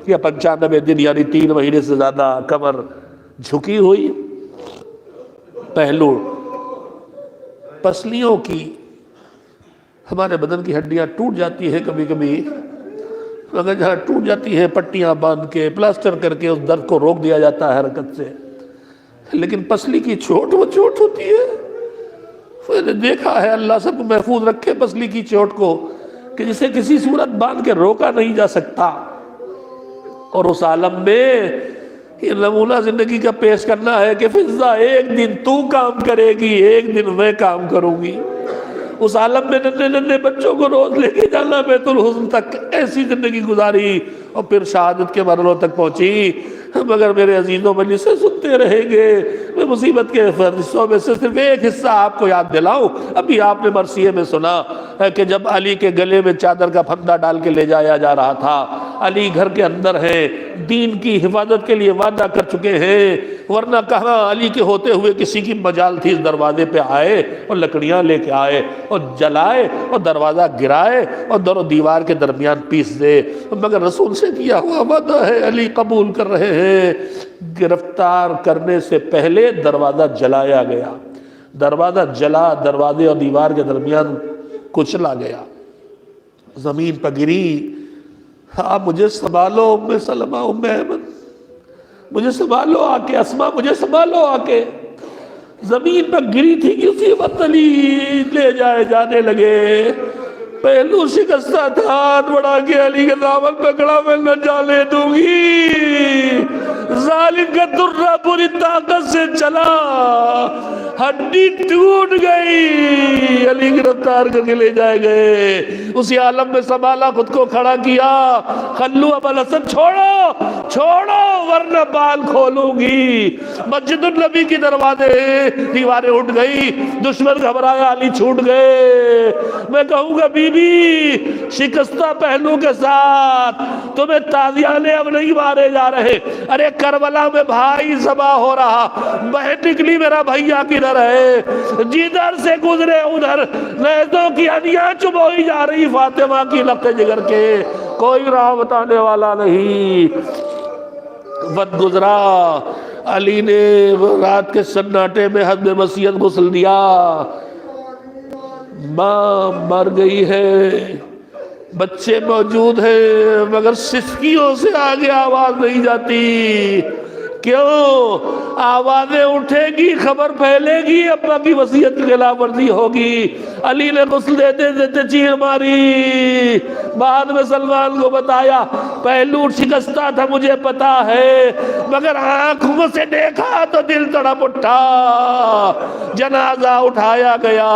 یا 95 دن یعنی 3 مہینے سے زیادہ، کمر جھکی ہوئی، پہلو پسلیوں کی، ہمارے بدن کی ہڈیاں ٹوٹ جاتی ہیں کبھی کبھی، اگر جہاں ٹوٹ جاتی ہے پٹیاں باندھ کے پلاسٹر کر کے اس درد کو روک دیا جاتا ہے حرکت سے، لیکن پسلی کی چوٹ وہ چوٹ ہوتی ہے۔ میں نے دیکھا ہے، اللہ سب کو محفوظ رکھے پسلی کی چوٹ کو، کہ جسے کسی صورت باندھ کے روکا نہیں جا سکتا۔ اور اس عالم میں یہ نمونہ زندگی کا پیش کرنا ہے کہ فضا ایک دن تو کام کرے گی، ایک دن میں کام کروں گی۔ اس عالم میں ننھے ننھے بچوں کو روز لے کے جانا بیت الحزن تک، ایسی زندگی گزاری اور پھر شہادت کے مرحلوں تک پہنچی۔ مگر میرے عزیزوں مجلسیں سنتے رہیں گے، میں مصیبت کے حصوں میں سے صرف ایک حصہ آپ کو یاد دلاؤں۔ ابھی آپ نے مرثیے میں سنا کہ جب علی کے گلے میں چادر کا پھندا ڈال کے لے جایا جا رہا تھا، علی گھر کے اندر ہیں، دین کی حفاظت کے لیے وعدہ کر چکے ہیں، ورنہ کہاں علی کے ہوتے ہوئے کسی کی مجال تھی، اس دروازے پہ آئے اور لکڑیاں لے کے آئے اور جلائے اور دروازہ گرائے اور در و دیوار کے درمیان پیس دے۔ مگر رسول سے کیا ہوا وعدہ ہے، علی قبول کر رہے ہیں۔ گرفتار کرنے سے پہلے دروازہ جلایا گیا، دروازہ جلا، دروازے اور دیوار کے درمیان کچلا گیا، زمین پر گری۔ آپ مجھے سنبھالو ام سلمہ، ام ایمن مجھے سنبھالو آ کے، اسما مجھے سنبھالو آ کے، زمین پر گری تھی کہ اسی وقت علی لے جانے لگے، پہلو شکستہ تھا، ہاتھ بڑھا کے علی کے دامن پکڑا، میں نہ جانے دوں گی۔ ظالم کا درہ پوری طاقت سے چلا، ہڈی ٹوٹ گئی، علی گرفتار کر کے لے جائے گئے۔ اسی عالم میں سنبھالا، خود کو کھڑا کیا، خلو ابا الحسن چھوڑو ورنہ بال کھولوں گی۔ مسجد النبی کی دروازے دیواریں اٹھ گئی، دشمن گھبرایا، علی چھوٹ گئے۔ میں کہوں گا بی بی شکستہ پہلو کے ساتھ تمہیں تازیانے اب نہیں مارے جا رہے۔ ارے کربلا میں بھائی ذبح ہو رہا، بہن نکلی میرا بھائیا کدھر ہے، جدھر سے گزرے ادھر نیزوں کی ہڈیاں چبوئی جا رہی فاطمہ کی لقے جگر کے، کوئی راہ بتانے والا نہیں۔ وقت گزرا، علی نے رات کے سناٹے میں حد وصیت غسل دیا، ماں مر گئی ہے، بچے موجود ہیں، مگر سسکیوں سے آگے آواز نہیں جاتی۔ کیوں؟ آوازیں اٹھے گی، خبر پھیلے گی، ابا کی وصیت کی خلاف ورزی ہوگی۔ علی نے غسل دیتے دیتے چیخ ماری، بعد میں سلمان کو بتایا پہلو شکستہ تھا مجھے پتا ہے، مگر آنکھوں سے دیکھا تو دل تڑپ اٹھا۔ جنازہ اٹھایا گیا،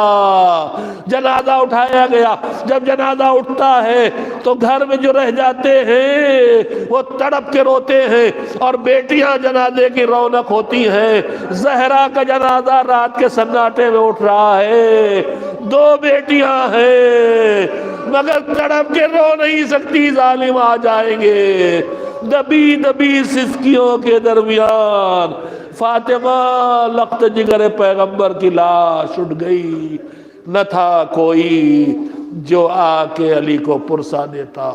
جنازہ اٹھایا گیا۔ جب جنازہ اٹھتا ہے تو گھر میں جو رہ جاتے ہیں وہ تڑپ کے روتے ہیں، اور بیٹیاں جنازے کی رونق ہوتی ہیں۔ زہرا کا جنازہ رات کے سناٹے میں اٹھ رہا ہے، 2 بیٹیاں ہیں مگر تڑپ کے رو نہیں سکتی، ظالم آ جائیں گے۔ دبی دبی سسکیوں کے درمیان فاطمہ لخت جگر پیغمبر کی لاش اٹھ گئی۔ نہ تھا کوئی جو آ کے علی کو پرسا دیتا،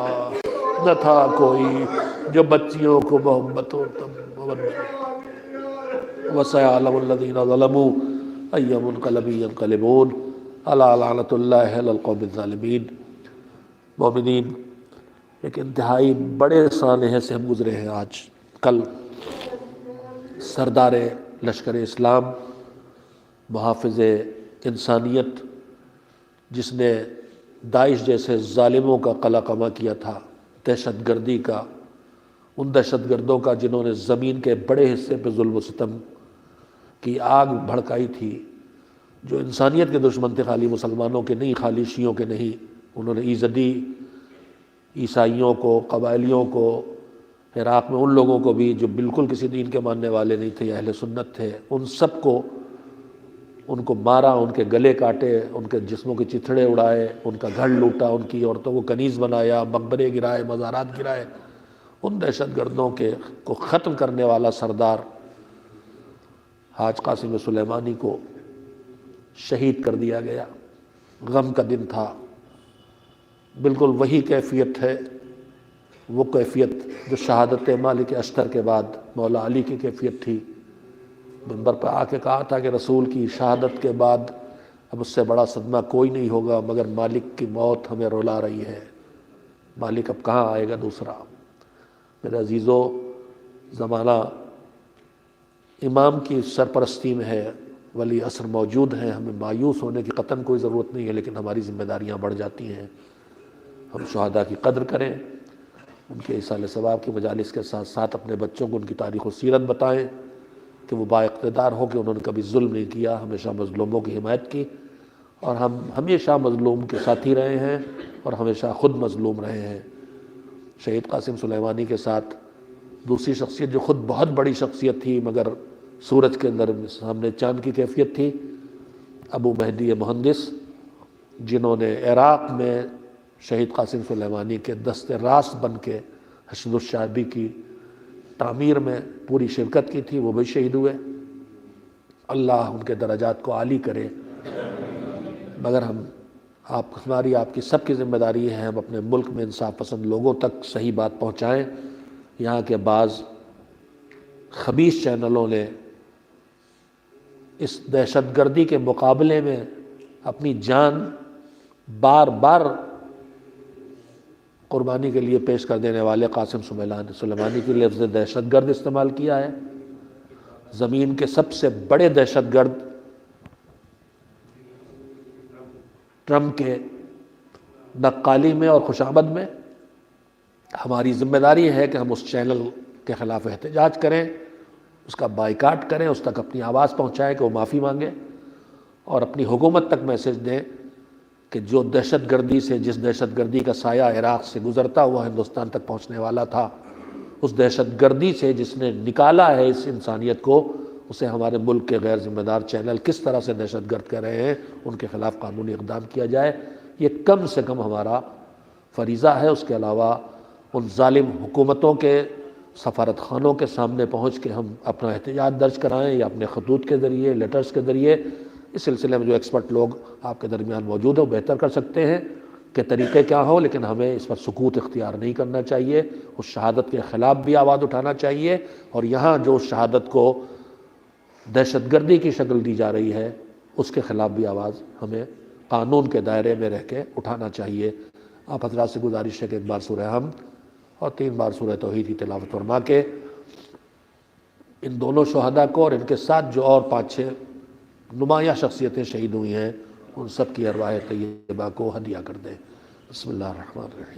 نہ تھا کوئی جو بچیوں کو محبت و وَسَيَعْلَمُ الَّذِينَ ظَلَمُوا أَيَّ مُنْقَلَبٍ يَنْقَلِبُونَ أَلَا لَعْنَةُ اللَّهِ عَلَى الْقَوْمِ الظَّالِمِينَ۔ مومنین، ایک انتہائی بڑے سانحے سے ہم گزرے ہیں آج کل۔ سردار لشکر اسلام، محافظ انسانیت، جس نے داعش جیسے ظالموں کا قلع قمع کیا تھا، دہشت گردی کا، ان دہشت گردوں کا جنہوں نے زمین کے بڑے حصے پہ ظلم و ستم کی آگ بھڑکائی تھی، جو انسانیت کے دشمن تھے، خالی مسلمانوں کے نہیں، خالی شیعوں کے نہیں۔ انہوں نے ایزدی، عیسائیوں کو، قبائلیوں کو، عراق میں ان لوگوں کو بھی جو بالکل کسی دین کے ماننے والے نہیں تھے، اہل سنت تھے، ان سب کو، ان کو مارا، ان کے گلے کاٹے، ان کے جسموں کے چتھڑے اڑائے، ان کا گھر لوٹا، ان کی عورتوں کو کنیز بنایا، مقبرے گرائے، مزارات گرائے۔ ان دہشت گردوں کو ختم کرنے والا سردار حاج قاسم سلیمانی کو شہید کر دیا گیا۔ غم کا دن تھا۔ بالکل وہی کیفیت ہے، وہ کیفیت جو شہادت مالک اشتر کے بعد مولا علی کی کیفیت تھی۔ منبر پہ آ کے کہا تھا کہ رسول کی شہادت کے بعد اب اس سے بڑا صدمہ کوئی نہیں ہوگا، مگر مالک کی موت ہمیں رلا رہی ہے۔ مالک اب کہاں آئے گا دوسرا؟ میرے عزیزو، زمانہ امام کی سرپرستی میں ہے، ولی عصر موجود ہیں، ہمیں مایوس ہونے کی قطعاً کوئی ضرورت نہیں ہے، لیکن ہماری ذمہ داریاں بڑھ جاتی ہیں۔ ہم شہداء کی قدر کریں، ان کے ایصال ثواب کی مجالس کے ساتھ ساتھ اپنے بچوں کو ان کی تاریخ و سیرت بتائیں کہ وہ با اقتدار ہو کہ انہوں نے کبھی ظلم نہیں کیا، ہمیشہ مظلوموں کی حمایت کی، اور ہم ہمیشہ مظلوم کے ساتھی رہے ہیں اور ہمیشہ خود مظلوم رہے ہیں۔ شہید قاسم سلیمانی کے ساتھ دوسری شخصیت جو خود بہت بڑی شخصیت تھی مگر سورج کے اندر سامنے چاند کی کیفیت تھی، ابو مہدی مہندس، جنہوں نے عراق میں شہید قاسم سلیمانی کے دست راست بن کے حشد الشعبی کی تعمیر میں پوری شرکت کی تھی، وہ بھی شہید ہوئے۔ اللہ ان کے درجات کو عالی کرے۔ مگر ہماری آپ کی سب کی ذمہ داری ہے ہم اپنے ملک میں انصاف پسند لوگوں تک صحیح بات پہنچائیں۔ یہاں کے بعض خبیث چینلوں نے اس دہشت گردی کے مقابلے میں اپنی جان بار بار قربانی کے لیے پیش کر دینے والے قاسم سلیمانی کی لفظ دہشت گرد استعمال کیا ہے۔ زمین کے سب سے بڑے دہشت گرد ٹرمپ کے نقالی میں اور خوشامد میں۔ ہماری ذمہ داری ہے کہ ہم اس چینل کے خلاف احتجاج کریں، اس کا بائیکاٹ کریں، اس تک اپنی آواز پہنچائیں کہ وہ معافی مانگے، اور اپنی حکومت تک میسج دیں کہ جو دہشت گردی سے، جس دہشت گردی کا سایہ عراق سے گزرتا ہوا ہندوستان تک پہنچنے والا تھا، اس دہشت گردی سے جس نے نکالا ہے اس انسانیت کو، اسے ہمارے ملک کے غیر ذمہ دار چینل کس طرح سے دہشت گرد کر رہے ہیں، ان کے خلاف قانونی اقدام کیا جائے۔ یہ کم سے کم ہمارا فریضہ ہے۔ اس کے علاوہ ان ظالم حکومتوں کے سفارت خانوں کے سامنے پہنچ کے ہم اپنا احتجاج درج کرائیں یا اپنے خطوط کے ذریعے، لیٹرز کے ذریعے، اس سلسلے میں جو ایکسپرٹ لوگ آپ کے درمیان موجود ہیں وہ بہتر کر سکتے ہیں کہ طریقے کیا ہوں، لیکن ہمیں اس پر سکوت اختیار نہیں کرنا چاہیے۔ اس شہادت کے خلاف بھی آواز اٹھانا چاہیے، اور یہاں جو شہادت کو دہشت گردی کی شکل دی جا رہی ہے اس کے خلاف بھی آواز ہمیں قانون کے دائرے میں رہ کے اٹھانا چاہیے۔ آپ حضرات سے گزارش ہے کہ ایک بار سورہ حمد اور 3 بار سورہ توحید کی تلاوت فرما کے ان دونوں شہداء کو اور ان کے ساتھ جو اور 5-6 نمایاں شخصیتیں شہید ہوئی ہیں ان سب کی ارواح طیبہ کو ہدیہ کر دیں۔ بسم اللہ الرحمن الرحیم۔